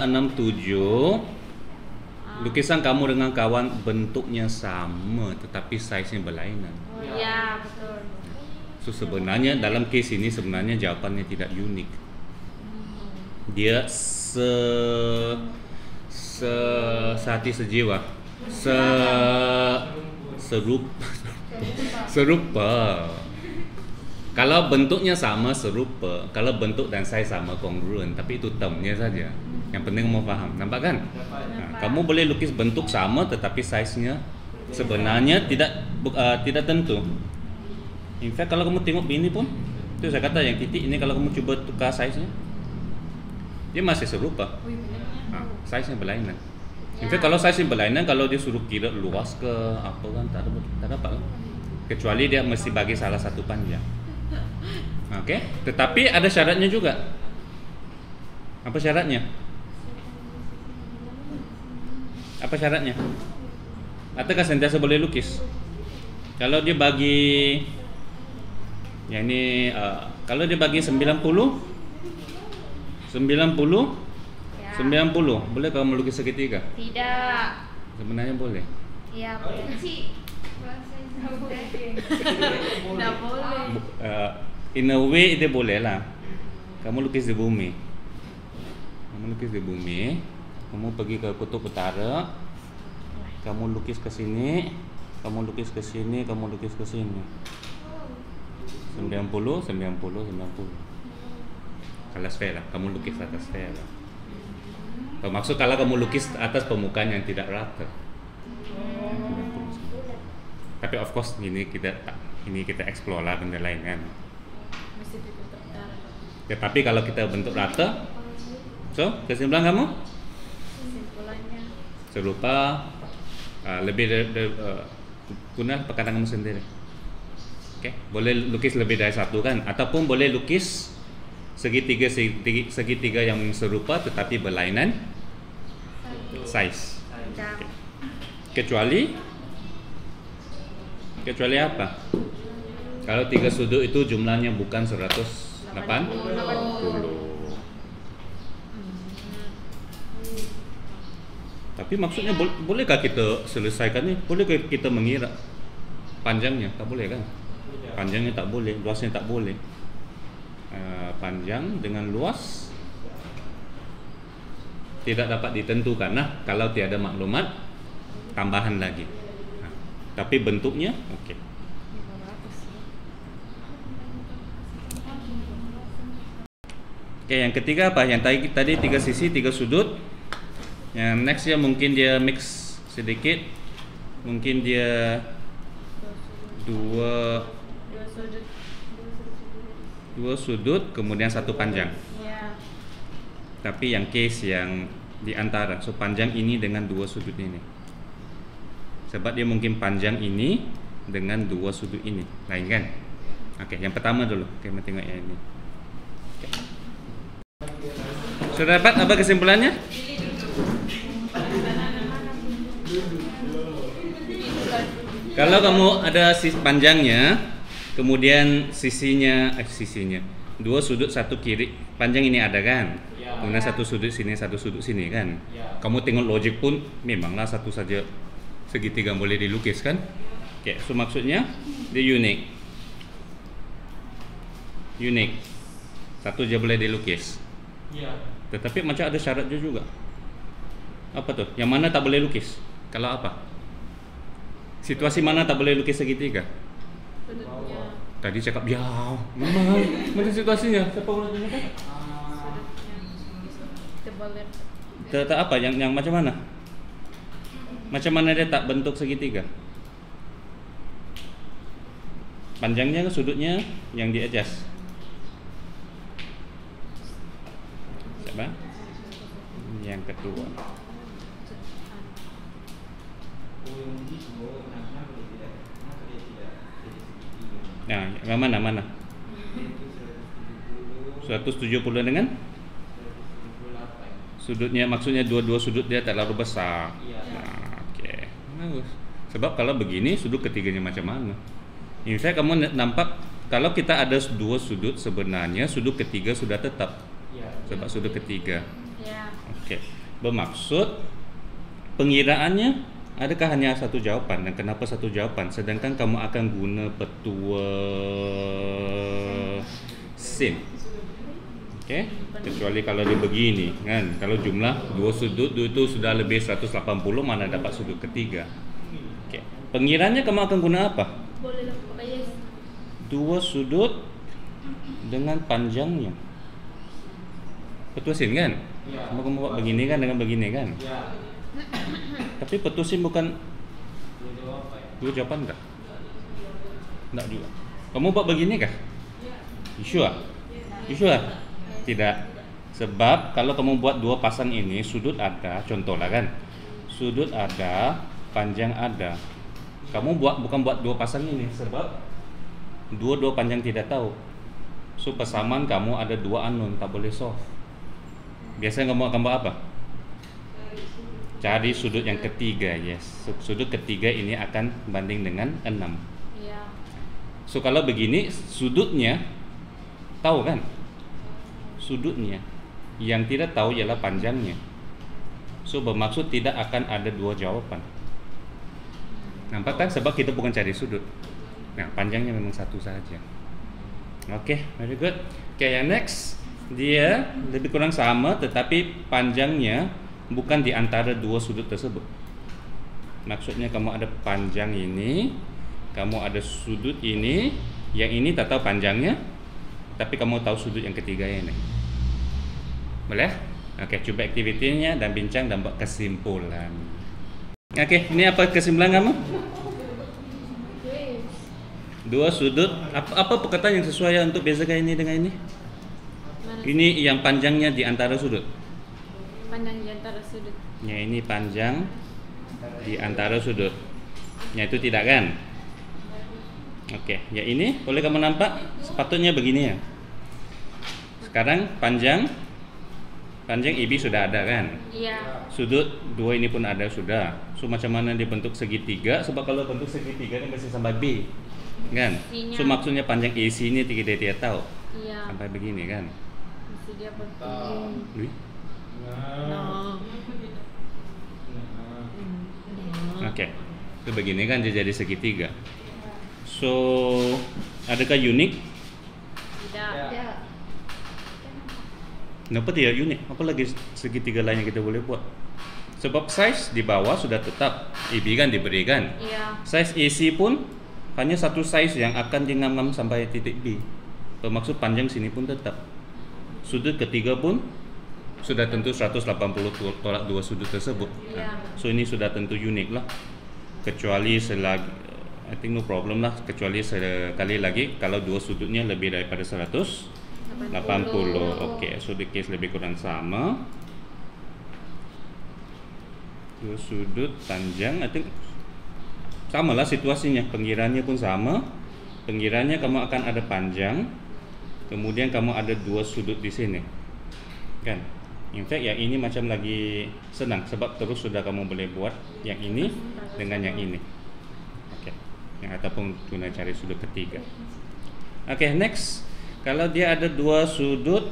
6, 7, lukisan kamu dengan kawan bentuknya sama tetapi size-nya berlainan. Ya, betul. So sebenarnya dalam case ini sebenarnya jawapannya tidak unik. Dia sehati sejiwa, serupa. Kalau bentuknya sama serupa, kalau bentuk dan size sama kongruen, tapi itu termnya saja. Yang penting mau faham, nampak kan? Nah, kamu boleh lukis bentuk sama tetapi size-nya sebenarnya tidak tentu. In fact kalau kamu tengok ini pun, itu saya kata yang titik ini kalau kamu cuba tukar size-nya, dia masih serupa. Size-nya berlainan. In fact kalau size-nya berlainan, kalau dia suruh kira luas ke apa kan tak dapat. Kecuali dia mesti bagi salah satu panjang. Okey, tetapi ada syaratnya juga. Apa syaratnya? Apa syaratnya? Ataukah sentiasa boleh lukis? Kalau dia bagi yang ini kalau dia bagi 90 Ya. 90 boleh kamu melukis segitiga? Tidak. Sebenarnya boleh. Ya, boleh. Tidak boleh. In a way dia boleh lah. Kamu lukis di bumi. Kamu lukis di bumi. Kamu pergi ke kutub utara. Kamu lukis ke sini. Kamu lukis ke sini. Kamu lukis ke sini. 90, 90, 90. Kalau sfer lah, kamu lukis atas sfer lah. Maksud kalau kamu lukis atas permukaan yang tidak rata. 90. Tapi of course ini kita explore lah benda lain kan. Mesti ditutup darah. Tetapi kalau kita bentuk rata, so kesimpulan kamu Kesimpulannya serupa, lebih dari guna pekanan kamu sendiri. Oke, boleh lukis lebih dari satu kan, ataupun boleh lukis segitiga yang serupa tetapi berlainan size. tidak. Kecuali apa? Kalau tiga sudut itu jumlahnya bukan 180. Tapi maksudnya bolehkah kita selesaikan ini? Bolehkah kita mengira panjangnya? Tak boleh kan? Panjangnya tak boleh, luasnya tak boleh. Panjang dengan luas tidak dapat ditentukan. Nah, kalau tiada maklumat tambahan lagi. Nah, tapi bentuknya oke. Oke, yang ketiga apa? Yang tadi tiga sisi, tiga sudut. Yang nextnya mungkin dia mix sedikit, mungkin dia dua sudut kemudian satu panjang. Ya. Tapi yang case yang di antara, so panjang ini dengan dua sudut ini. Sebab dia mungkin panjang ini dengan dua sudut ini, lain kan? Oke, yang pertama dulu. Oke, kita tengok yang ini. Oke. Sudah dapat apa kesimpulannya? Kalau kamu ada panjangnya, kemudian sisinya dua sudut satu kiri, panjang ini ada kan? Kemudian satu sudut sini kan? Kamu tengok logik pun memanglah satu saja segitiga boleh dilukis kan? Oke, so maksudnya dia unik. Satu aja boleh dilukis. Tetapi macam ada syaratnya juga. Apa tuh? Yang mana tak boleh lukis? Kalau apa? Situasi mana tak boleh lukis segitiga? Sudutnya. Tadi cakap jauh. Mana situasinya? Siapa boleh tunjukkan? Kita boleh. Tak apa? Yang macam mana? Macam mana dia tak bentuk segitiga? Panjangnya ke sudutnya yang di adjust? Siapa? Yang kedua. Nah, yang mana? 170 dengan? Sudutnya maksudnya dua sudut dia tak terlalu besar. Nah, oke. Bagus. Sebab kalau begini sudut ketiganya macam mana? In fact kamu nampak kalau kita ada dua sudut sebenarnya sudut ketiga sudah tetap. Sebab sudut ketiga. Ya. Oke. Bermaksud pengiraannya adakah hanya satu jawapan, dan kenapa satu jawapan sedangkan kamu akan guna petua sin. Oke, kecuali kalau dia begini kan, kalau jumlah dua sudut itu sudah lebih 180 mana dapat sudut ketiga. Oke, pengiraannya kamu akan guna apa? Boleh lah pakai yes. Dua sudut dengan panjangnya. Petua sin kan? Kamu buat begini kan dengan begini kan? Tapi petusin bukan dua jawapan kah? Tidak juga. Kamu buat begini kah? You sure? Tidak. Sebab kalau kamu buat dua pasang ini, sudut ada, contoh lah kan? Sudut ada, panjang ada. Kamu bukan buat dua pasang ini, sebab dua panjang tidak tahu. So persamaan kamu ada dua unknown, tak boleh solve. Biasanya gambar apa? Cari sudut yang ketiga, yes. Sudut ketiga ini akan banding dengan 6. Iya. So kalau begini sudutnya tahu kan? Sudutnya. Yang tidak tahu ialah panjangnya. So bermaksud tidak akan ada dua jawaban. Nampak kan? Sebab kita bukan cari sudut. Nah, panjangnya memang satu saja. Oke, very good. Oke, yang next dia lebih kurang sama tetapi panjangnya bukan di antara dua sudut tersebut. Maksudnya kamu ada panjang ini, kamu ada sudut ini, yang ini tak tahu panjangnya, tapi kamu tahu sudut yang ketiga ini. Boleh? Oke, coba aktivitinya dan bincang dan buat kesimpulan. Oke, ini apa kesimpulan kamu? Dua sudut. Apa perkataan yang sesuai untuk bezakan ini dengan ini? Mana? Ini yang panjangnya di antara sudut. Panjang di antara sudut. Ya, ini panjang di antara sudut. Ya, itu tidak kan? Oke, ya ini boleh kamu nampak sepatutnya begini ya. Sekarang panjang IB sudah ada kan? Iya. Sudut dua ini pun ada sudah. So macam mana dia bentuk segitiga? Sebab kalau bentuk segitiga ini mesti sampai B, kan? So maksudnya panjang AC ini dia tahu Iya. sampai begini kan? Mesti dia bentuk. Wih. Oke, itu begini kan dia jadi segitiga. So adakah unik? Tidak. Kenapa tidak unik? Apalagi segitiga lain yang kita boleh buat? Sebab size di bawah sudah tetap, IB kan diberikan. Iya. Size AC pun hanya satu size yang akan dingam-ngam sampai titik B. Bermaksud panjang sini pun tetap. Sudut ketiga pun sudah tentu 180 tolak dua sudut tersebut. Iya. So ini sudah tentu unik lah. Kecuali selagi, I think no problem lah. Kecuali sekali lagi kalau dua sudutnya lebih daripada 180. Oke, so the case lebih kurang sama. Dua sudut panjang, I think sama lah situasinya. Pengiraannya pun sama. Pengiraannya kamu akan ada panjang, kemudian kamu ada dua sudut di sini, kan? In fact yang ini macam lagi senang sebab terus sudah kamu boleh buat yang ini dengan yang ini. Oke, yang ataupun guna cari sudut ketiga. Oke, next. Kalau dia ada dua sudut,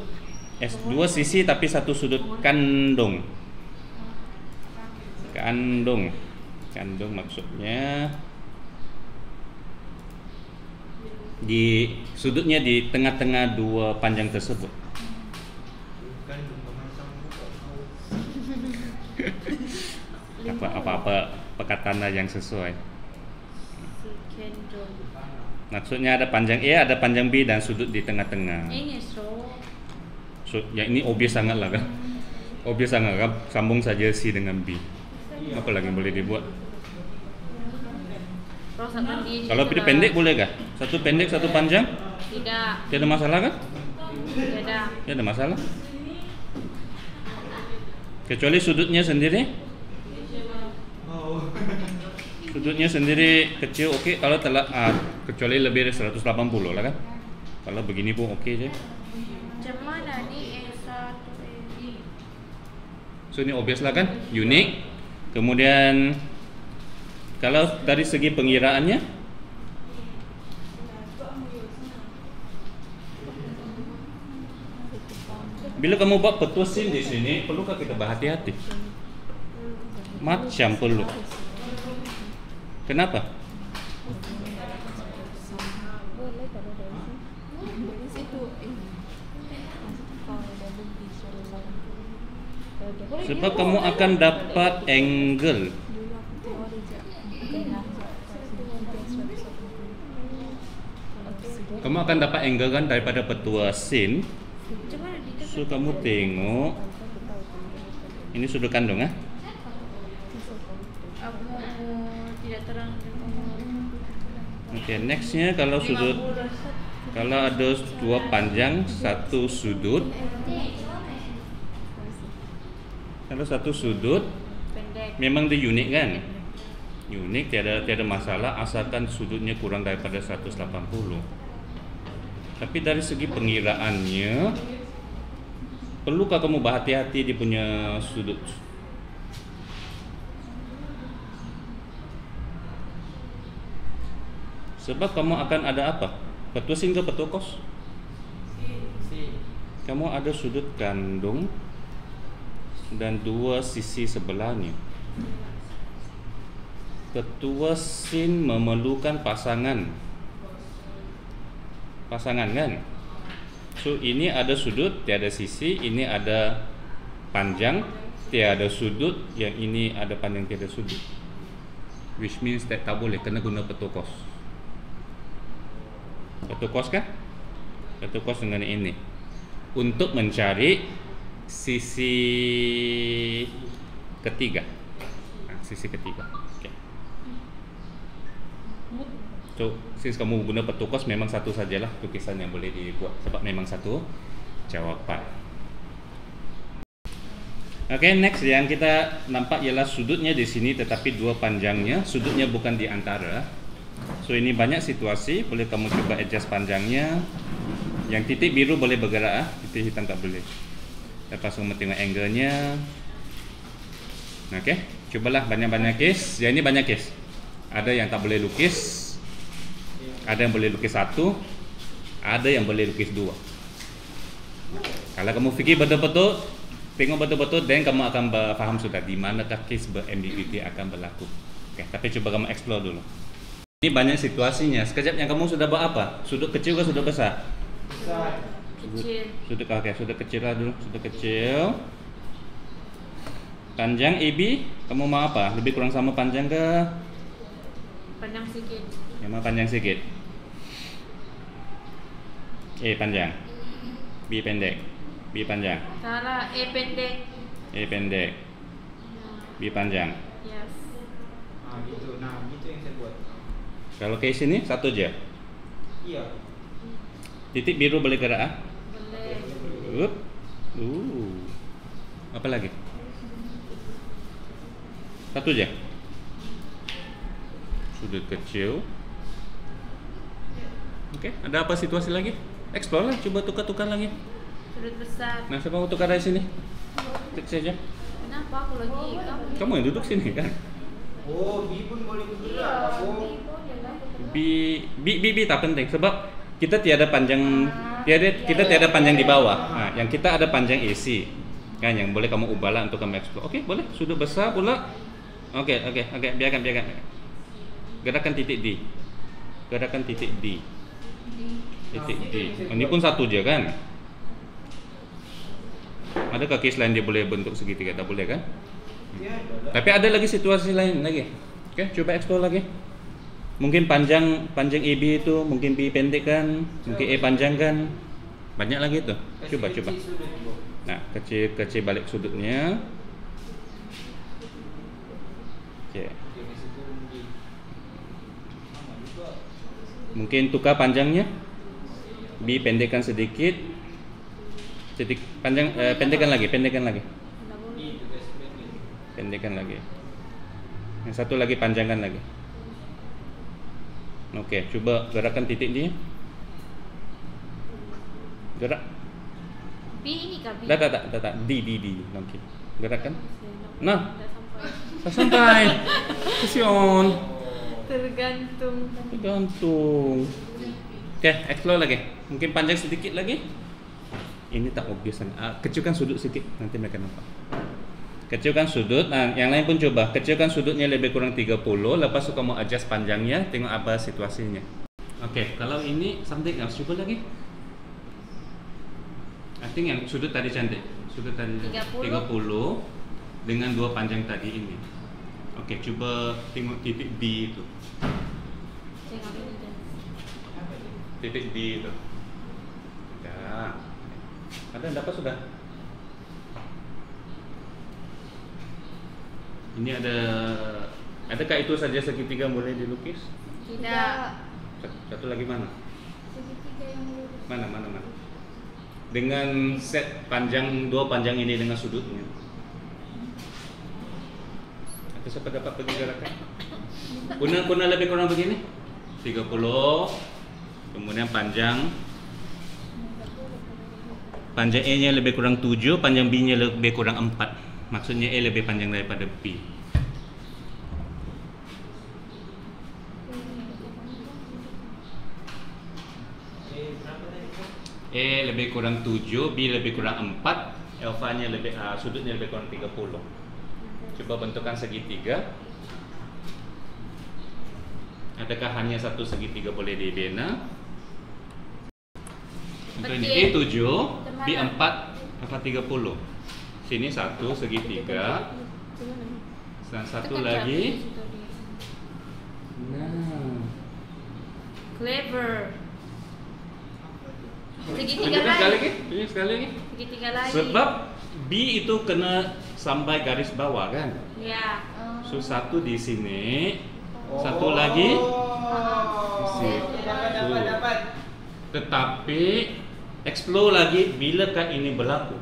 dua sisi tapi satu sudut kandung. Kandung maksudnya di sudutnya di tengah-tengah dua panjang tersebut. Apa perkataan yang sesuai. Maksudnya ada panjang A, ada panjang B dan sudut di tengah-tengah. Ini so. Ya ini obvious sangat lah kan. Obvious sangat kan. Sambung saja C dengan B. Apa lagi boleh dibuat? Kalau pilih pendek boleh kah? Satu pendek, satu panjang? Tidak. Tidak ada masalah kan? Tidak. Tidak ada masalah. Kecuali sudutnya sendiri. Sudutnya sendiri kecil oke. Kalau telah kecuali lebih dari 180 lah kan. Kalau begini pun oke je. Macam mana ni A1 So ini obvious lah kan, unik. Kemudian kalau dari segi pengiraannya, bila kamu buat petuasin di sini, perlukah kita berhati-hati? Macam perlu. Kenapa? Sebab kamu akan dapat angle. Kamu akan dapat angle kan daripada petua sin. So kamu tengok. Ini sudut kandung ah. Aku tidak terang. Oke, nextnya kalau sudut, kalau ada dua panjang satu sudut, kalau satu sudut Pendek. memang dia unik kan? Unik, tiada masalah asalkan sudutnya kurang daripada 180. Tapi dari segi pengiraannya Perlukah kamu berhati-hati dia punya sudut? Sebab kamu akan ada apa? Petua sin ke petua kos? Sin. Kamu ada sudut kandung dan dua sisi sebelahnya. Petua sin memerlukan pasangan. Pasangan kan? So ini ada sudut, tiada sisi. Ini ada panjang, tiada sudut. Yang ini ada panjang, tiada sudut. Which means that tak boleh, kena guna petua kos. Petua kos kan? Petua kos dengan ini untuk mencari sisi ketiga. Sisi ketiga. Okay. So, since kamu guna petua kos, memang satu sajalah lukisan yang boleh dibuat sebab memang satu jawapan. Okay, next yang kita nampak ialah sudutnya di sini tetapi dua panjangnya, sudutnya bukan di antara. So ini banyak situasi, boleh kamu coba adjust panjangnya. Yang titik biru boleh bergerak, titik hitam tak boleh. Lepas kamu tengok angle-nya. Okay, cobalah banyak-banyak case. Yang ini banyak case. Ada yang tak boleh lukis, ada yang boleh lukis satu, ada yang boleh lukis dua. Kalau kamu fikir betul-betul, tengok betul-betul, dan kamu akan faham sudah di manakah case berambiguity akan berlaku. Okay, tapi coba kamu explore dulu. Ini banyak situasinya. Sekejap yang kamu sudah buat apa? Sudut kecil ke sudut besar? Besar. Kecil. Sudut sudut kecil lah dulu. Sudut kecil. Panjang AB, kamu mau apa? Lebih kurang sama panjang ke? Panjang sikit. Yang mana panjang sikit? A panjang, B pendek, B panjang, Salah, pendek. A pendek, B panjang. Yes. Gitu. Nah, gitu yang saya buat. Kalau case ini satu je. Iya. Titik biru boleh gerak ah? Boleh. Up. Apa lagi? Satu je. Sudut kecil. Okey, ada apa situasi lagi? Explore lah, cuba tukar-tukar lagi. Sudut besar. Nah, siapa mau tukar dari sini? Klik saja. Kenapa aku lagi? Kamu yang duduk sini kan? Oh, B pun boleh bergerak. Oh. B tak penting sebab kita tiada panjang, kita tiada panjang di bawah. Nah, yang kita ada panjang AC kan, yang boleh kamu ubahlah untuk kamu explore. Okey, boleh. Sudut besar pula. Okey, biarkan. Gerakan titik D. Gerakan titik D. Titik D. Ini pun satu je kan? Adakah case lain dia boleh bentuk segitiga? Tak boleh kan? Tapi ada lagi situasi lain lagi. Okey, coba explore lagi. Mungkin panjang AB itu, mungkin B pendek kan, mungkin A panjang kan. Banyak lagi tu. Coba. Nah, kecil balik sudutnya. Okey. Mungkin tukar panjangnya. B pendekkan sedikit. Pendekkan lagi. Pendekkan lagi. Yang satu lagi panjangkan lagi. Okey, cuba gerakkan titik ni. Gerak. B ini kah B? Tak. D. Okey. Gerakkan. Nah. Tak sampai. Kesian. Tergantung. Okey, explore lagi. Mungkin panjang sedikit lagi. Ini tak obvious sangat. Kecilkan sudut sikit, nanti mereka nampak. Kecilkan sudut. Nah, yang lain pun coba. Kecilkan sudutnya lebih kurang 30. Lepas tu kamu adjust panjangnya, tengok apa situasinya. Okey, kalau ini something else, cuba lagi. I think yang sudut tadi cantik. Sudut tadi 30 dengan dua panjang tadi ini. Okey, cuba tengok titik B itu. Tengok ini je. Titik B itu. Ada dapat sudah? Ini adakah itu saja segitiga boleh dilukis? Tidak. Satu lagi mana? Segitiga yang lurus. Mana? Dengan set panjang, dua panjang ini dengan sudutnya. Atau siapa dapat pergi gerakan? Guna lebih kurang begini. 30. Kemudian panjang Panjang A-nya lebih kurang 7, panjang B-nya lebih kurang 4. Maksudnya A lebih panjang daripada B. A lebih kurang 7, B lebih kurang 4, alfanya lebih sudutnya lebih kurang 30. Coba bentukkan segitiga. Adakah hanya satu segitiga boleh dibina? Untuk ini A 7, B 4, alfa 30. Sini satu segitiga. Dan satu lagi. Nah, Clever. Segitiga tunjukkan sekali lagi. lagi. Tunjuk sekali lagi. Segitiga lagi. Sebab B itu kena sampai garis bawah kan? Ya. So satu di sini, satu lagi di situ. Dapat. Tetapi explore lagi bilakah ini berlaku?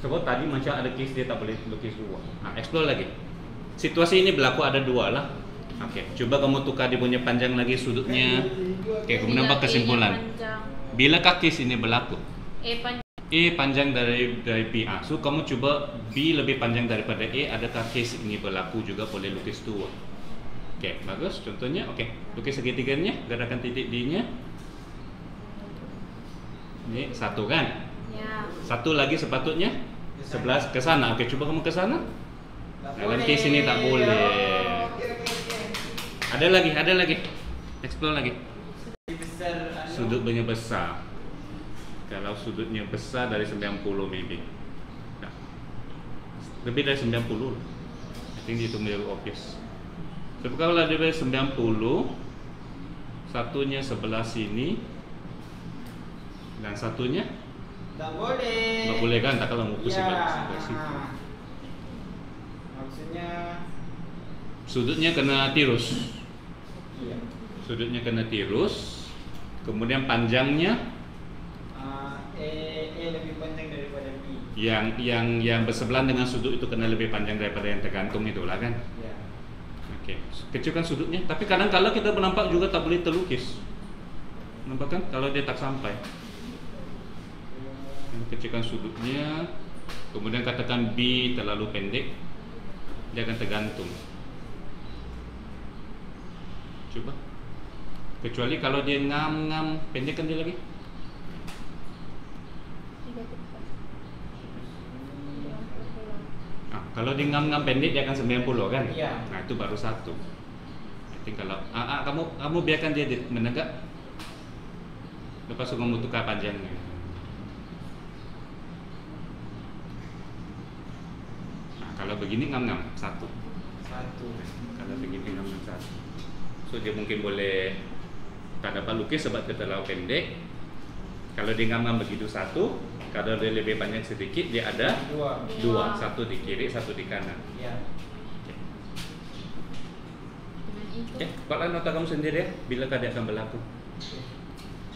Sebab tadi macam ada case dia tak boleh lukis dua. Nah, explore lagi. Situasi ini berlaku ada dua lah. Oke, coba kamu tukar dia punya panjang lagi sudutnya. Oke, kamu nampak kesimpulan. Bilakah case ini berlaku? A panjang dari B. So kamu coba B lebih panjang daripada A, adakah case ini berlaku juga boleh lukis dua. Oke, bagus. Contohnya, oke, lukis segitiganya, gerakan titik D-nya. Ini satu kan? Ya. Satu lagi sepatutnya sebelah ke sana. Oke, coba kamu ke sana. Dalam case ini tak boleh. Ada lagi. Explore lagi. Sudutnya besar. Kalau sudutnya besar dari 90 maybe. Nah, lebih dari 90. I think itu very obvious. Tapi kalau lebih dari 90, satunya sebelah sini dan satunya Tak boleh. nggak boleh kan? Tak kalau mau pusing Ya. balik sebelah situ. Maksudnya Sudutnya kena tirus. iya. Sudutnya kena tirus. Kemudian panjangnya A lebih panjang daripada B. yang bersebelahan dengan sudut itu kena lebih panjang daripada yang tergantung itulah kan. Ya. Oke, kecilkan sudutnya. Tapi kadang kala kita menampak juga tak boleh terlukis. Nampak kan? Kalau dia tak sampai. Kecilkan sudutnya. Kemudian katakan B terlalu pendek, dia akan tergantung. Coba. Kecuali kalau dia ngam-ngam, pendekkan dia lagi. Kalau dia ngam-ngam pendek dia akan 90 kan? Iya. Nah, itu baru satu. I think kalau kamu biarkan dia menegak. Lepas itu kamu tukar panjangnya. Nah, kalau begini ngam-ngam satu. Kalau begini ngam-ngam satu. So dia mungkin boleh tak dapat lukis sebab dia terlalu pendek. Kalau dia ngam-ngam begitu satu. Kalau dia lebih banyak sedikit, dia ada dua, satu di kiri, satu di kanan. Ya. Oke, buatlah nota kamu sendiri ya. Bilakah dia akan berlaku?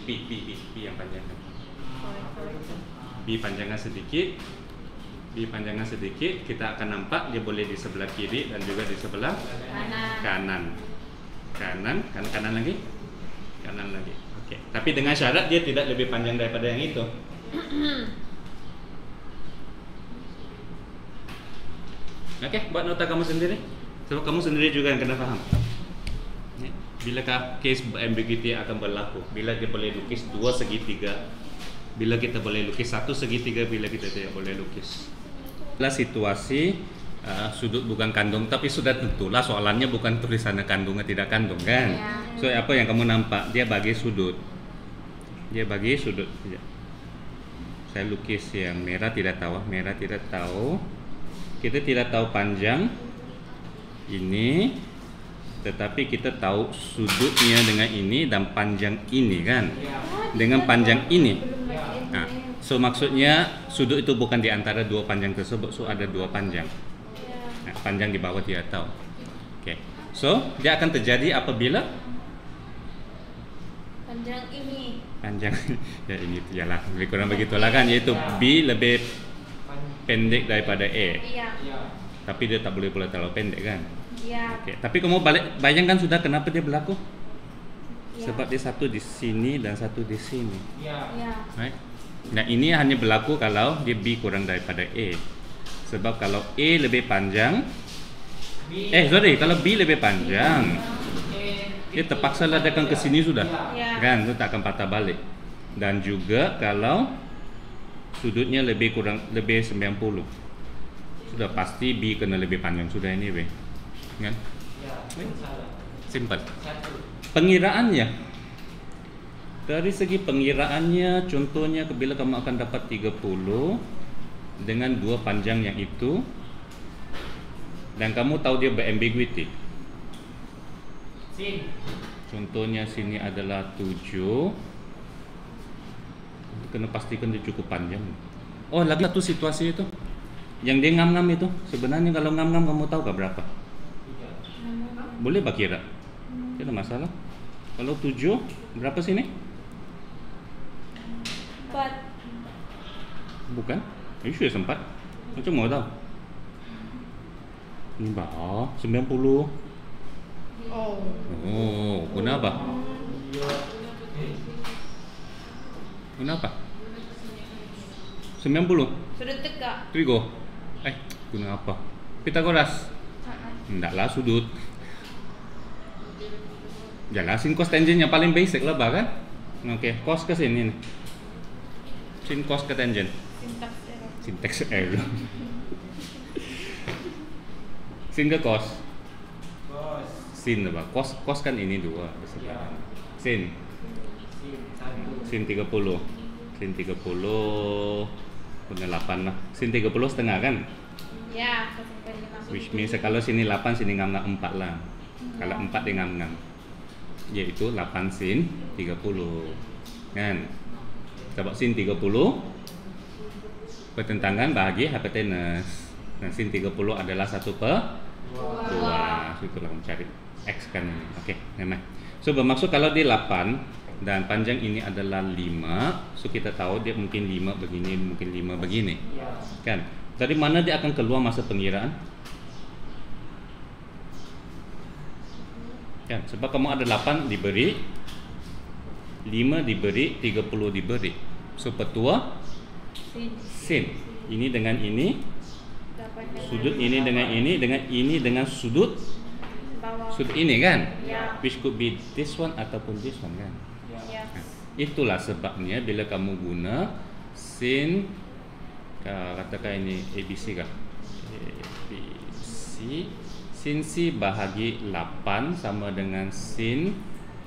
B yang panjangnya. B panjangnya sedikit. B panjangnya sedikit. Kita akan nampak dia boleh di sebelah kiri dan juga di sebelah kanan. Kanan lagi. Oke. Tapi dengan syarat dia tidak lebih panjang daripada yang itu. Oke, buat nota kamu sendiri. Sebab kamu sendiri juga yang kena faham. Bilakah case ambiguity akan berlaku? Bila dia boleh lukis dua segitiga, bila kita boleh lukis satu segitiga, bila kita tidak boleh lukis. Itulah situasi sudut bukan kandung, tapi sudah tentulah soalannya bukan tulisannya kandung atau tidak kandung kan? So apa yang kamu nampak? Dia bagi sudut. Saya lukis yang merah tidak tahu. Kita tidak tahu panjang ini, tetapi kita tahu sudutnya dengan ini dan panjang ini kan, dengan panjang ini. Nah, so maksudnya sudut itu bukan di antara dua panjang tersebut, so ada dua panjang. Nah, panjang di bawah tidak tahu. Oke, so dia akan terjadi apabila panjang ya ini ialah lebih kurang begitulah kan, yaitu B lebih pendek daripada A. Tapi dia tak boleh pula terlalu pendek kan. Oke, tapi kamu bayangkan sudah kenapa dia berlaku? Sebab dia satu di sini dan satu di sini. Right? Nah, ini hanya berlaku kalau dia B kurang daripada A. Sebab kalau A lebih panjang, kalau B lebih panjang, dia terpaksa ledakan ke sini sudah. Ya. Kan, itu tak akan patah balik. Dan juga kalau sudutnya lebih 90. Sudah pasti B kena lebih panjang sudah anyway. Kan? Simple. Pengiraannya, dari segi pengiraannya, contohnya bila kamu akan dapat 30 dengan dua panjang yang itu, dan kamu tahu dia berambiguity. Contohnya sini adalah 7, kena pastikan dia cukup panjang. Oh, lagi satu situasi itu yang dia ngam-ngam itu. Sebenarnya kalau ngam-ngam kamu tahu berapa? Boleh pak kira? Tidak masalah. Kalau 7 berapa sini? 4. Bukan? Are you sure 4? Macam mau tahu? Ini bah 90. Oh, kenapa? Kenapa? 90. Sudut tegak. Trigo. Kenapa? Pitagoras. Enggaklah sudut. Jelasin cos tangennya paling basic lah bahkan. Oke, cos ke sini nih. Sin cos ke tangent. Sintaks error. Syntax error. Sin ke cos. Sin apa? Cos kan ini 2. Sin. Sin 30. Sin 30 punya 8 lah. Sin 30 setengah kan? Ya, 0,5. Which means kalau sini 8, sini ngam-ngam 4 lah. Kalau 4 dia ngam-ngam, yaitu 8 sin 30 kan? Sebab sin 30 bertentangan bagi hypotenuse. Nah, sin 30 adalah 1/2. Itulah mencari X kan ini. Oke, memang. So bermaksud kalau dia 8 dan panjang ini adalah 5, so kita tahu dia mungkin 5 begini, mungkin 5 begini. Kan? Dari mana dia akan keluar masa pengiraan? Kan? Sebab kamu ada 8 diberi, 5 diberi, 30 diberi. So petua sin. Ini dengan ini, sudut ini dengan ini dengan sudut Bawah. sudut ini kan? Ya. Which could be this one ataupun this one kan? Ya. Itulah sebabnya bila kamu guna sin, katakan ini ABC kah? ABC, sin C bahagi 8 sama dengan sin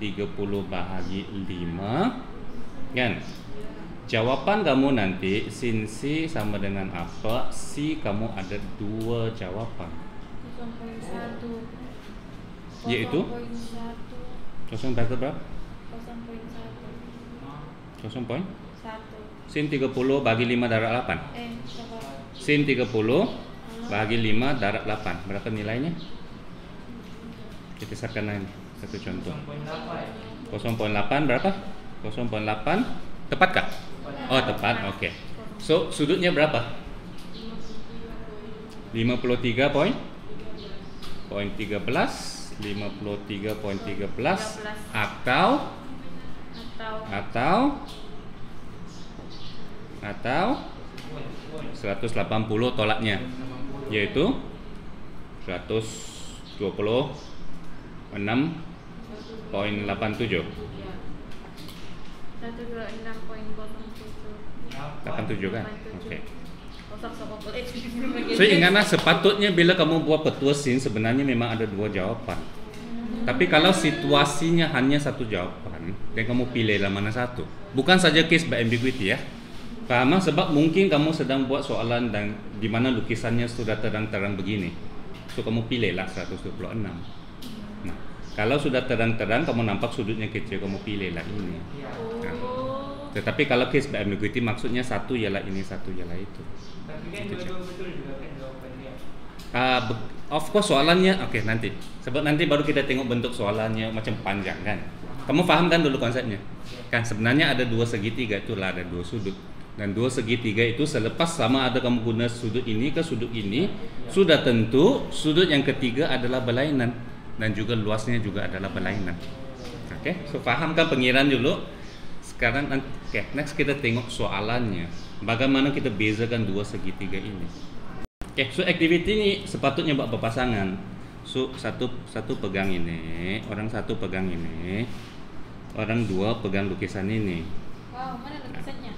30 bahagi 5 kan? Jawapan kamu nanti sin C sama dengan apa? C kamu ada 2 jawapan, 0,1. yaitu 0,1. kosong berapa? 0,1. 0 1. sin 30 bagi 5 darab 8. Coba. Sin 30 bagi 5 darab 8. Berapa nilainya? Kita siapkan lagi satu contoh. 0,8 berapa? 0,8 tepatkah? Oh, tepat. Oke. So, sudutnya berapa? 53.13 atau 180 tolaknya, yaitu 126.87. 87 kan? Oke. So ingatlah, sepatutnya bila kamu buat petua sin sebenarnya memang ada 2 jawapan. Tapi kalau situasinya hanya 1 jawapan dan kamu pilihlah mana satu. Bukan saja case by ambiguity ya. Paham? Sebab mungkin kamu sedang buat soalan dan di mana lukisannya sudah terang-terang begini. So kamu pilihlah 126. Nah, kalau sudah terang-terang kamu nampak sudutnya kecil, kamu pilihlah ini. Nah, tetapi kalau case by ambiguity maksudnya satu ialah ini, satu ialah itu. Tapi kan betul juga kan jawabannya. Of course soalannya oke, nanti. Sebab nanti baru kita tengok bentuk soalannya macam panjang kan. Kamu paham kan dulu konsepnya? Kan sebenarnya ada 2 segitiga, itulah ada 2 sudut. Dan 2 segitiga itu selepas sama ada kamu guna sudut ini ke sudut ini, sudah tentu sudut yang ketiga adalah berlainan dan juga luasnya juga adalah berlainan. Oke, so fahamkan pengiraan dulu. sekarang oke, next kita tengok soalannya. Bagaimana kita bezakan dua segitiga ini? Oke, so activity ini sepatutnya buat berpasangan. So satu pegang ini, orang satu pegang ini, orang dua pegang lukisan ini. Wow, mana lukisannya?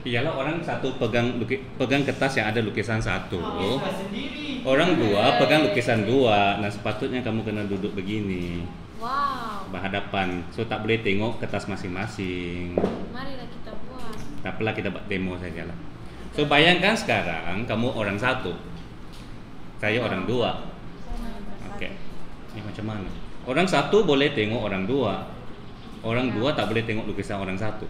Iyalah orang satu pegang kertas yang ada lukisan satu. Bisa sendiri. Orang dua pegang lukisan dua. Nah sepatutnya kamu kena duduk begini, Wow, berhadapan. So tak boleh tengok kertas masing-masing. marilah kita buat. Tak apalah, kita buat demo saja lah. So bayangkan sekarang kamu orang satu, saya orang dua. Oke, ini macam mana? Orang satu boleh tengok orang dua. Orang dua tak boleh tengok lukisan orang satu.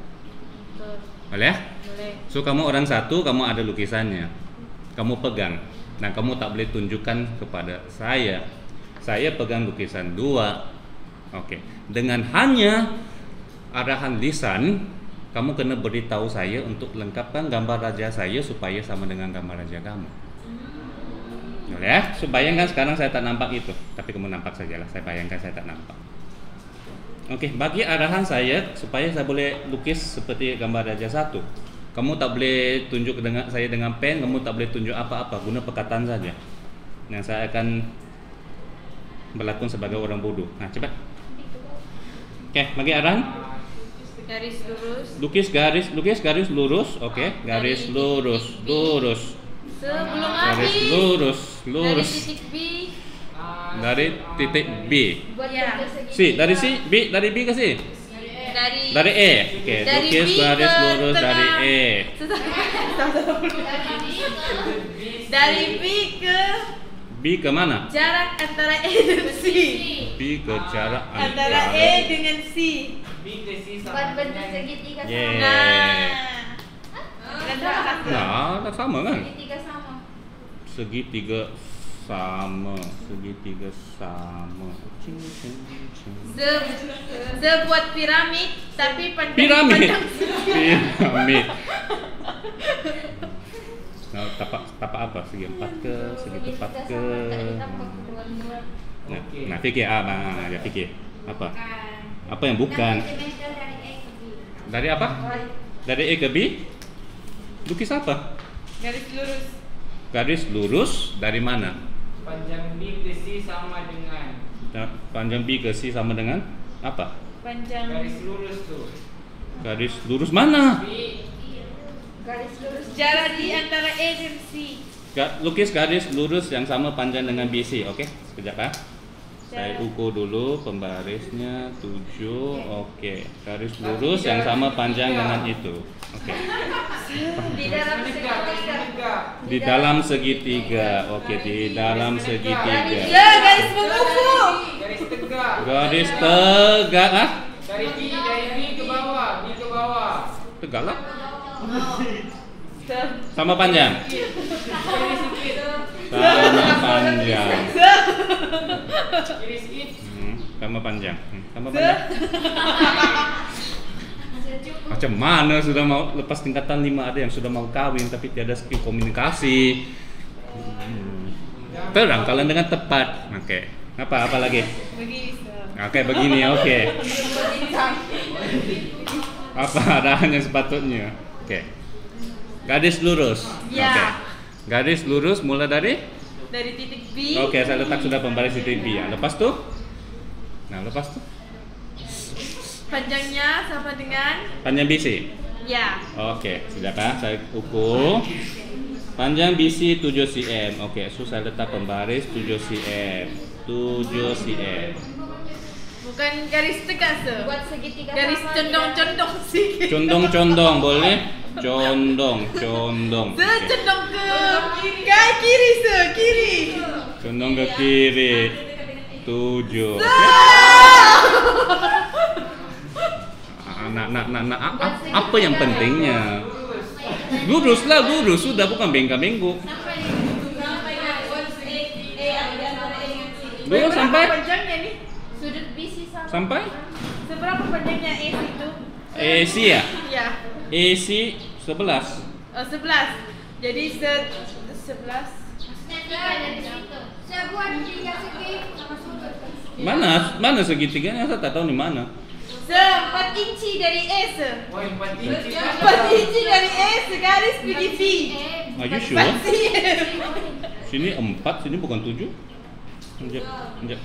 Betul. Boleh? Boleh. So kamu orang satu, kamu ada lukisannya, kamu pegang. Nah kamu tak boleh tunjukkan kepada saya. Saya pegang lukisan dua. Oke. Dengan hanya arahan lisan, kamu kena beritahu saya untuk lengkapkan gambar raja saya supaya sama dengan gambar raja kamu. Boleh? So bayangkan sekarang saya tak nampak itu, tapi kamu nampak sajalah. Saya bayangkan saya tak nampak. Oke, bagi arahan saya supaya saya boleh lukis seperti gambar raja satu. Kamu tak boleh tunjuk dengan saya dengan pen, kamu tak boleh tunjuk apa-apa, guna perkataan saja. Nah, saya akan berlakon sebagai orang bodoh. Nah, cepat. Oke, bagi arahan. Garis lurus. Lukis garis lurus. Oke, garis lurus, lurus. Sebelum Garis habis. lurus, Dari lurus. titik B. Dari titik B. Buat ya. Si, dari si, B, dari B ke si? Dari E. Oke, Dari lukis B garis ke lurus dari tengah. E. Dari B ke B ke mana? jarak antara E dan C. B ke jarak Antara E dengan C. B ke C Buat sama bentuk dengan segitiga Yeah. sama. Nah. Dan berapa? Nah, tak sama kan? Segitiga sama. Segitiga sama, segitiga sama. Cing, cing, cing. Z buat piramid, tapi panjang. Piramid. panjang. Piramid. Nah, tapak apa? Segi empat ke, segi tepat Segitiga ke. sama, tak ditambah kedua-dua. Nah, fikir ya fikir. Apa? Bukan. Apa yang bukan? 6 cm dari E ke B. Dari apa? Dari E ke B? Lukis apa? Garis lurus. Garis lurus dari mana? panjang B ke C sama dengan Nah, panjang B ke C sama dengan apa? Panjang. garis lurus tuh. Garis lurus mana? B Garis lurus. Jarak di antara E dan C. Lukis garis lurus yang sama panjang dengan BC. Oke, sekejap ya. Saya ukur dulu pembarisnya 7. Oke, garis lurus yang sama panjang dengan itu. Oke. Di dalam segitiga. Di dalam segitiga. Oke, di dalam segitiga. Ya, garis menguku. garis tegak. Garis tegak ah? Dari B ke bawah, B ke bawah. Tegak lah. Sama panjang. Kiri sikit. Sama panjang. Kiri sikit. Sama panjang. Sama panjang. Macam mana sudah mau lepas tingkatan 5 ada yang sudah mau kawin tapi tiada skill komunikasi. Terang kalian dengan tepat. Oke. Apa lagi? Begini. Oke, begini. Oke. Apa arahannya sepatutnya? Oke. Garis lurus. Ya. Oke. Garis lurus mulai dari Dari titik B. Oke, saya letak sudah pembaris titik B ya. Lepas tuh? Nah, lepas tuh Panjangnya sama dengan panjang BC. ya. Oke, sudah kan? Saya ukur. Panjang BC 7 cm. Oke, so saya letak pembaris 7 cm. 7 cm. Bukan garis tegak se. Buat segitiga Garis sama. condong-condong sih. Condong-condong boleh? Condong. Se Oke. condong ke kiri se, kiri. Condong ke kiri. 7. Nah, apa yang pentingnya? Lurus lah, lurus sudah, bukan bengkak-bengkok. Lurus sampai Panjangnya nih. Sudut BC sama. sampai Seberapa panjangnya E itu? AC ya? Ya. AC 11. 11. Jadi 11. Dari situ. Saya buat 3 segi sama sudut. Mana segitiganya saya tak tahu di mana. Sir, 4 inci dari A, sir. Oh, 4 inci. 4 inci dari A, segaris pergi B. Are you sure? 4 cm. Sini 4, sini bukan 7. Sekejap, sekejap.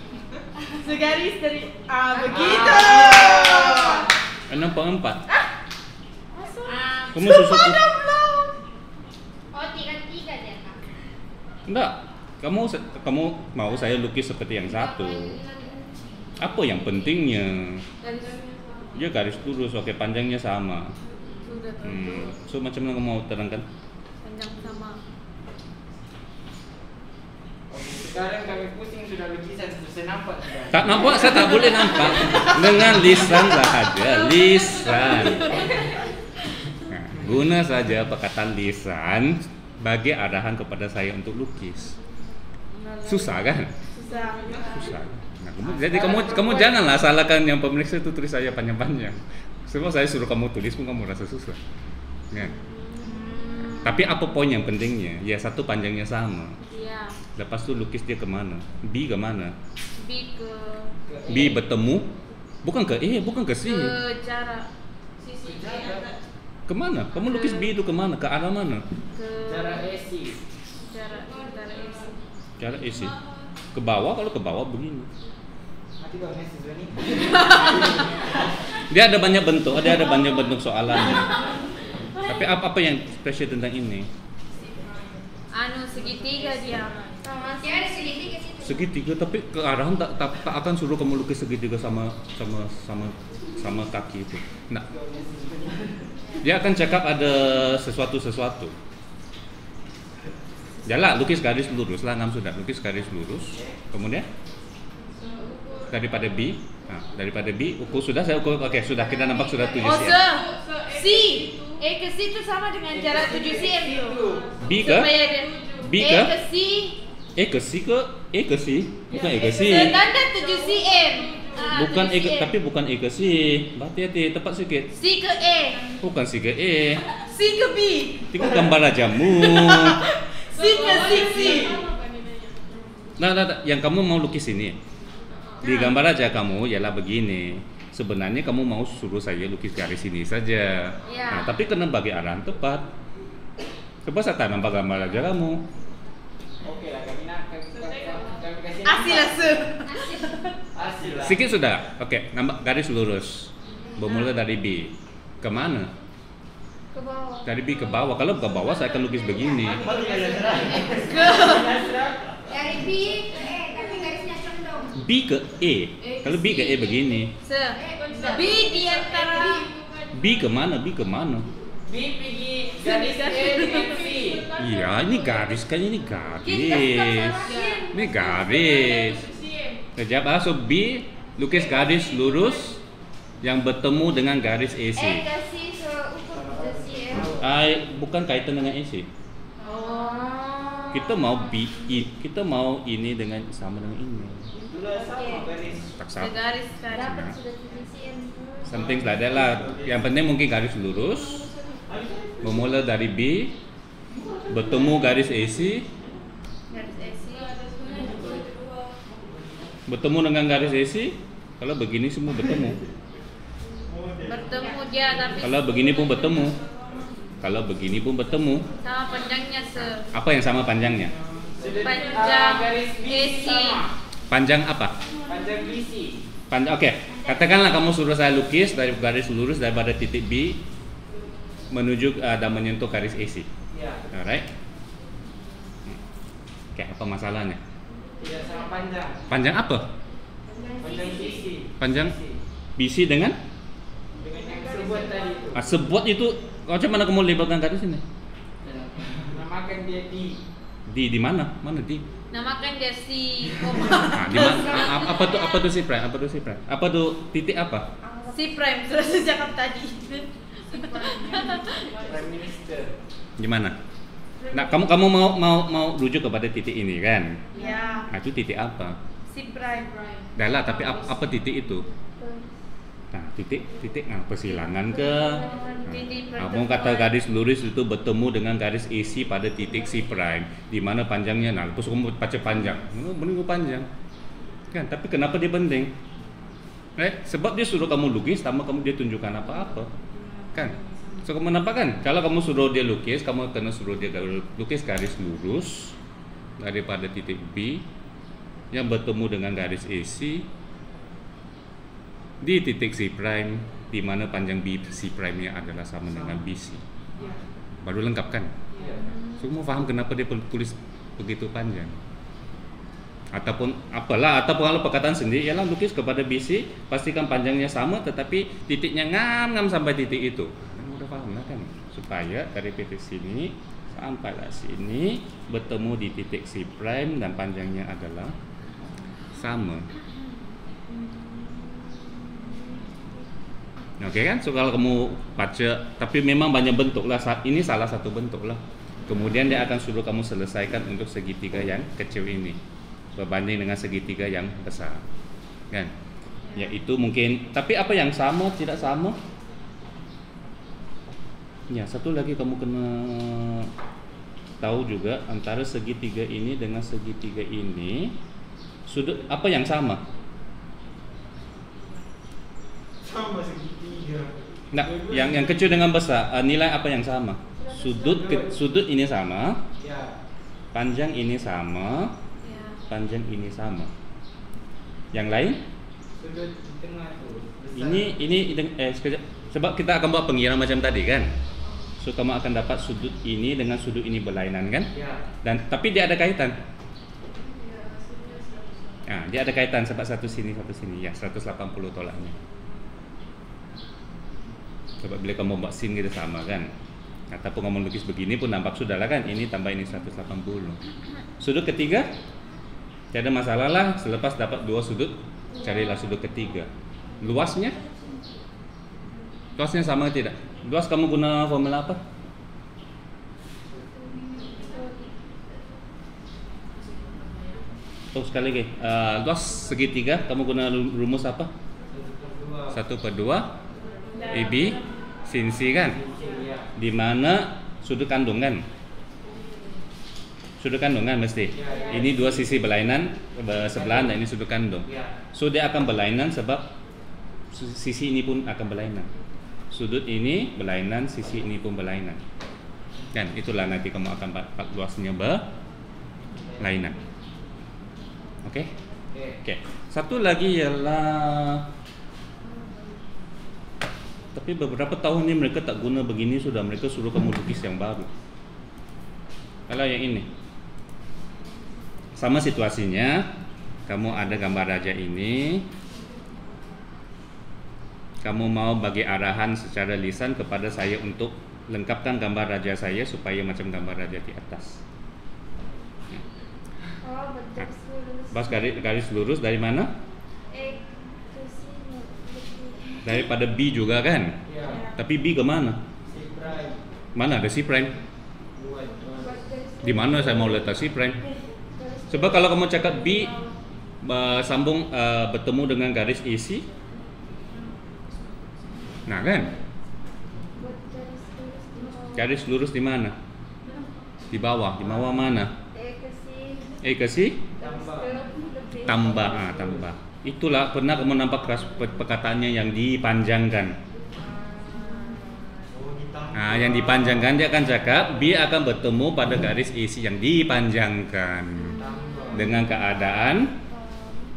Segaris dari A, begitu. Nampak 4. Kamu Sumpah susu. dah belum. Oh, 3 dia kak. Enggak. Kamu mau saya lukis seperti yang satu. Apa yang pentingnya? Dia garis lurus, oke, panjangnya sama. Sudah So macam mana kamu mau terangkan? panjang sama. Sekarang kami pusing sudah lukisan, susah nampak sudah. Tak nampak, saya tak boleh nampak. Dengan lisan sahaja, lisan. Nah, guna saja perkataan lisan bagi arahan kepada saya untuk lukis. Susah kan? Susah. Susah. Nah, jadi kamu janganlah salahkan yang pemeriksa itu tulis saya panjang-panjang. Sebab saya suruh kamu tulis pun kamu rasa susah. Ya. Tapi apa poin yang pentingnya? Ya satu panjangnya sama. Iya. Lepas itu lukis dia kemana? B kemana? B ke B bertemu, bukan ke E, bukan ke C. jarak. Sisi Kemana? Kamu lukis B itu kemana? Ke arah mana? ke Cara AC. jarak antara A. Jarak E C. Ke bawah, kalau ke bawah begini. Mati kau siswa ni. Dia ada banyak bentuk soalannya. Tapi apa yang spesial tentang ini? Anu segitiga dia. Masih ada segitiga situ. Segitiga, tapi kearahan tak akan suruh kamu lukis segitiga sama kaki itu. Nah, dia akan cakap ada sesuatu. Jalan lukis garis lurus lah, sudah lukis garis lurus. Kemudian daripada B, ukur sudah saya ukur. Oke, sudah kita nampak sudah 7 Oh, cm. sir. C. A ke C itu sama dengan jarak 7 cm tu. B ke? Supaya dia B A ke? ke C. E ke C, bukan E ke C. Standar 7 cm. Bukan 7 E ke, cm. tapi bukan E ke C. Hati-hati, tepat sikit. C ke A. Bukan C ke E. C ke B. Tengok gambar ajamu. C ke C. Nah, yang kamu mau lukis ini. Di gambar aja kamu ialah begini. Sebenarnya kamu mau suruh saya lukis garis ini saja. Ya. Nah, tapi kena bagi arahan tepat. Coba saya tak nampak gambar aja kamu. Okey lah, kami kasih. Asil lah, sir. Asil lah. Sikit sudah. Oke, nampak garis lurus. Bermula dari B. Kemana? Ke bawah. Dari B ke bawah. Kalau ke bawah saya akan lukis begini. Baru dah serah. Dari B ke E, tapi garisnya condong. B ke E. Kalau B ke E begini. Sir. B di antara B kemana? B kemana? B pergi garis A dengan C. Iya, ini garis kan, ini garis. Ini garis. Kejap, so B lukis garis lurus yang bertemu dengan garis AC. E ke C seukur ke C. Bukan kaitan dengan AC. Oh. Kita mau ini dengan sama dengan ini. Sudah sama garis. Tak sama. Segaris Dapat kan. sudah 7 cm. Something like that lah. Yang penting mungkin garis lurus. Bermula dari B, bertemu garis AC, Garis AC. bertemu dengan garis AC. Kalau begini semua bertemu. Bertemu dia tapi Kalau begini pun bertemu. Kalau begini pun bertemu. sama panjangnya, sir. Apa yang sama panjangnya? Panjang garis B AC. sama. Panjang apa? Panjang BC. Oke. Katakanlah kamu suruh saya lukis dari garis lurus daripada titik B menuju dan menyentuh garis AC. Ya. Alright. Oke, apa masalahnya? Tidak sama panjang. Panjang apa? Panjang BC. Panjang BC dengan yang sebut tadi itu. sebuat itu. Macam mana kamu labelkan garis ini? Namakan dia D. Di mana? Mana di? Namakan dia C. Di mana? Apa tuh C prime? Apa tuh titik apa? C prime sudah saya cakap tadi. Prime Minister. Gimana? Nah, kamu mau rujuk kepada titik ini kan? Ya. Nah, itu titik apa? C prime. Dah lah, tapi apa titik itu? Nah, titik persilangan ke? Nah, kamu kata garis lurus itu bertemu dengan garis AC pada titik C prime, di mana panjangnya. Nah, lepas kamu baca panjang, menunggu panjang, kan? Tapi kenapa dia penting? Sebab dia suruh kamu lukis, tanpa kamu dia tunjukkan apa-apa, kan? So kamu nampak kan? Kalau kamu suruh dia lukis, kamu kena suruh dia lukis garis lurus daripada titik B yang bertemu dengan garis AC di titik C prime, di mana panjang BC prime nya adalah sama dengan BC. Baru lengkap kan? So kamu faham kenapa dia tulis begitu panjang? Ataupun apalah, ataupun kalau perkataan sendiri ialah lukis kepada BC, pastikan panjangnya sama tetapi titiknya ngam sampai titik itu. Kamu udah paham lah kan? Supaya dari titik sini sampai lah sini bertemu di titik C prime dan panjangnya adalah sama. Oke kan? So kalau kamu baca, tapi memang banyak bentuk lah. Ini salah satu bentuk lah. Kemudian dia akan suruh kamu selesaikan untuk segitiga yang kecil ini berbanding dengan segitiga yang besar, kan? Yaitu mungkin, tapi apa yang sama, tidak sama? Ya, satu lagi kamu kena tahu juga antara segitiga ini dengan segitiga ini, sudut apa yang sama? Sama segitiga. Nah, yang kecil dengan besar, nilai apa yang sama? Sudut ini sama, Ya. panjang ini sama, panjang ini sama. Yang lain? Sudut di tengah tuh. Besar. Ini sekejap. Sebab kita akan buat pengiraan macam tadi kan. So kamu akan dapat sudut ini dengan sudut ini berlainan kan? Ya. Dan tapi dia ada kaitan. Dia ada kaitan sebab satu sini ya 180 tolaknya. Sebab bila kamu buat sin kita sama kan. Ataupun kamu lukis begini pun nampak sudah lah kan. Ini tambah ini 180. Sudut ketiga tidak ada masalah lah, selepas dapat dua sudut, carilah sudut ketiga. Luasnya sama tidak? Luas kamu guna formula apa? Sekali lagi, luas segitiga kamu guna rumus apa? 1/2 AB sin C kan? Di mana sudut kandung kan? Sudut kandung kan mesti. Ini dua sisi berlainan sebelahan dan ini sudut kandung. So dia akan berlainan sebab sisi ini pun akan berlainan. Sudut ini berlainan, sisi ini pun berlainan. Kan itulah nanti kamu akan dapat luasnya berlainan. Oke? Oke. Satu lagi ialah, tapi beberapa tahun ini mereka tak guna begini sudah, mereka suruh kamu lukis yang baru. Kalau yang ini sama situasinya, kamu ada gambar raja ini, kamu mau bagi arahan secara lisan kepada saya untuk lengkapkan gambar raja saya supaya macam gambar raja di atas. Oh, betul. Bas garis lurus dari mana? Ke sini. Daripada B juga kan? Ya. Tapi B ke mana? C prime. Mana ada C prime? Buat. Di mana saya mau letak C prime? Sebab kalau kamu cakap B sambung bertemu dengan garis AC, nah kan? Garis lurus di mana? Di bawah. Di bawah mana? Ke C? Tambah. Tambah. Itulah pernah kamu nampak perkataannya yang dipanjangkan. Yang dipanjangkan dia akan cakap B akan bertemu pada garis AC yang dipanjangkan. Dengan keadaan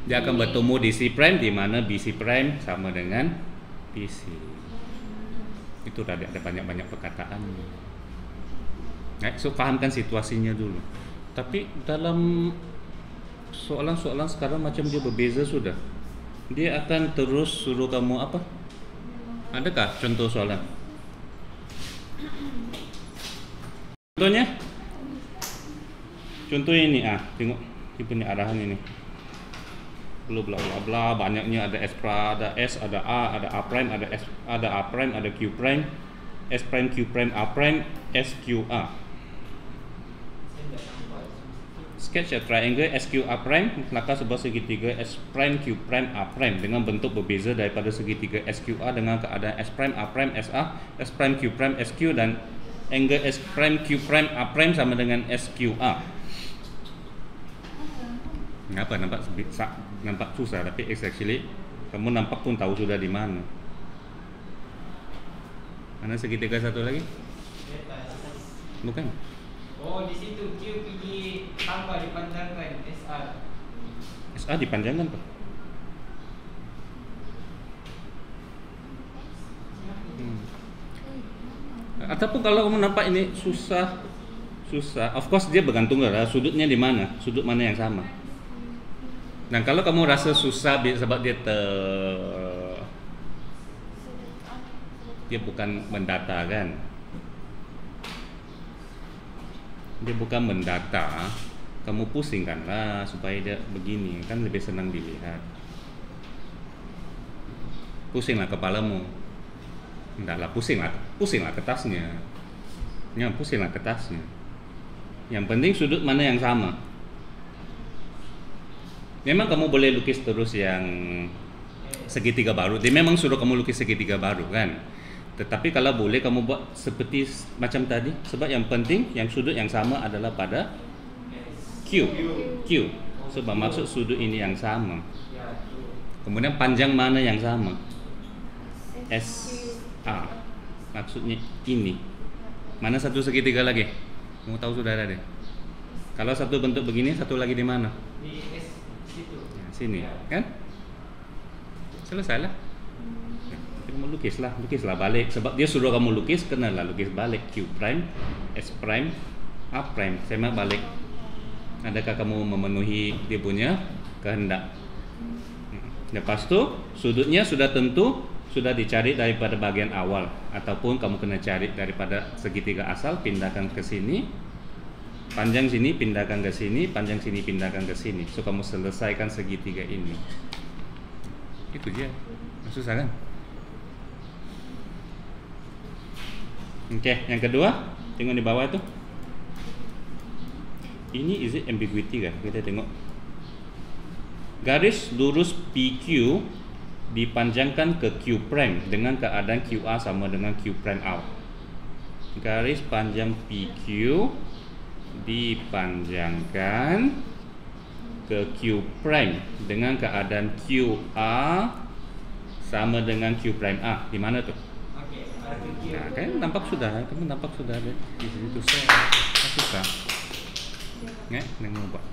dia akan bertemu di C prime di mana BC prime sama dengan BC. Itu tadi ada banyak-banyak perkataan. So pahamkan situasinya dulu. Tapi dalam soalan-soalan sekarang macam dia berbeza sudah. Dia akan terus suruh kamu apa? Adakah contoh soalan? Contoh ini tengok dia punya arahan ini. Bla bla bla bla, banyaknya ada S pra, ada S, ada A prime, ada S, ada A prime, ada Q prime, S prime, Q prime, A prime, S Q A. Sketch a triangle SQA prime, maka sebuah segitiga S prime Q prime A prime dengan bentuk berbeza daripada segitiga SQA dengan keadaan S prime A prime SA, S prime Q prime SQ dan angle S prime Q prime A prime sama dengan SQA. Nampak susah tapi it's actually Kamu nampak pun tahu sudah di mana. Mana segitiga satu lagi? Bukan. Oh, di situ Q pergi tambah dipanjangkan SR. SA dipanjangkan Pak. Ataupun kalau kamu nampak ini susah, of course dia bergantung lah sudutnya di mana, sudut mana yang sama. Dan kalau kamu rasa susah sebab dia bukan mendata kan, dia bukan mendata, kamu pusingkanlah supaya dia begini kan lebih senang dilihat. Pusinglah kepalamu. Enggaklah, pusinglah kertasnya. Ya, pusinglah kertasnya. Yang penting sudut mana yang sama. Memang kamu boleh lukis terus yang segitiga baru. Dia memang suruh kamu lukis segitiga baru kan. Tetapi kalau boleh kamu buat seperti macam tadi, sebab yang penting yang sudut yang sama adalah pada Q. Sebab maksud sudut ini yang sama. Kemudian panjang mana yang sama? SA. Maksudnya ini. Mana satu segitiga lagi? Kamu tahu sudah ada deh. Kalau satu bentuk begini, satu lagi di mana? Di situ. Nah, sini, kan? Selesai lah. Kamu lukislah balik. Sebab dia suruh kamu lukis, kenalah lukis balik Q prime, S prime, A prime. Sama balik. Adakah kamu memenuhi dia punya kehendak? Lepas tu sudutnya sudah tentu, sudah dicari daripada bagian awal, ataupun kamu kena cari daripada segitiga asal, pindahkan ke sini, panjang sini pindahkan ke sini, panjang sini pindahkan ke sini. So kamu selesaikan segitiga ini. Itu dia. Susah kan? Oke, yang kedua, tengok di bawah itu. Ini is it ambiguity kan? Kita tengok. Garis lurus PQ dipanjangkan ke Q prime dengan keadaan QA sama dengan Q prime out. Garis panjang PQ dipanjangkan ke Q prime dengan keadaan QA sama dengan Q prime A. Di mana tuh? Okey, ada Q. Nah, kan kamu nampak sudah ada di situ. Susah. Ya, nengok buat.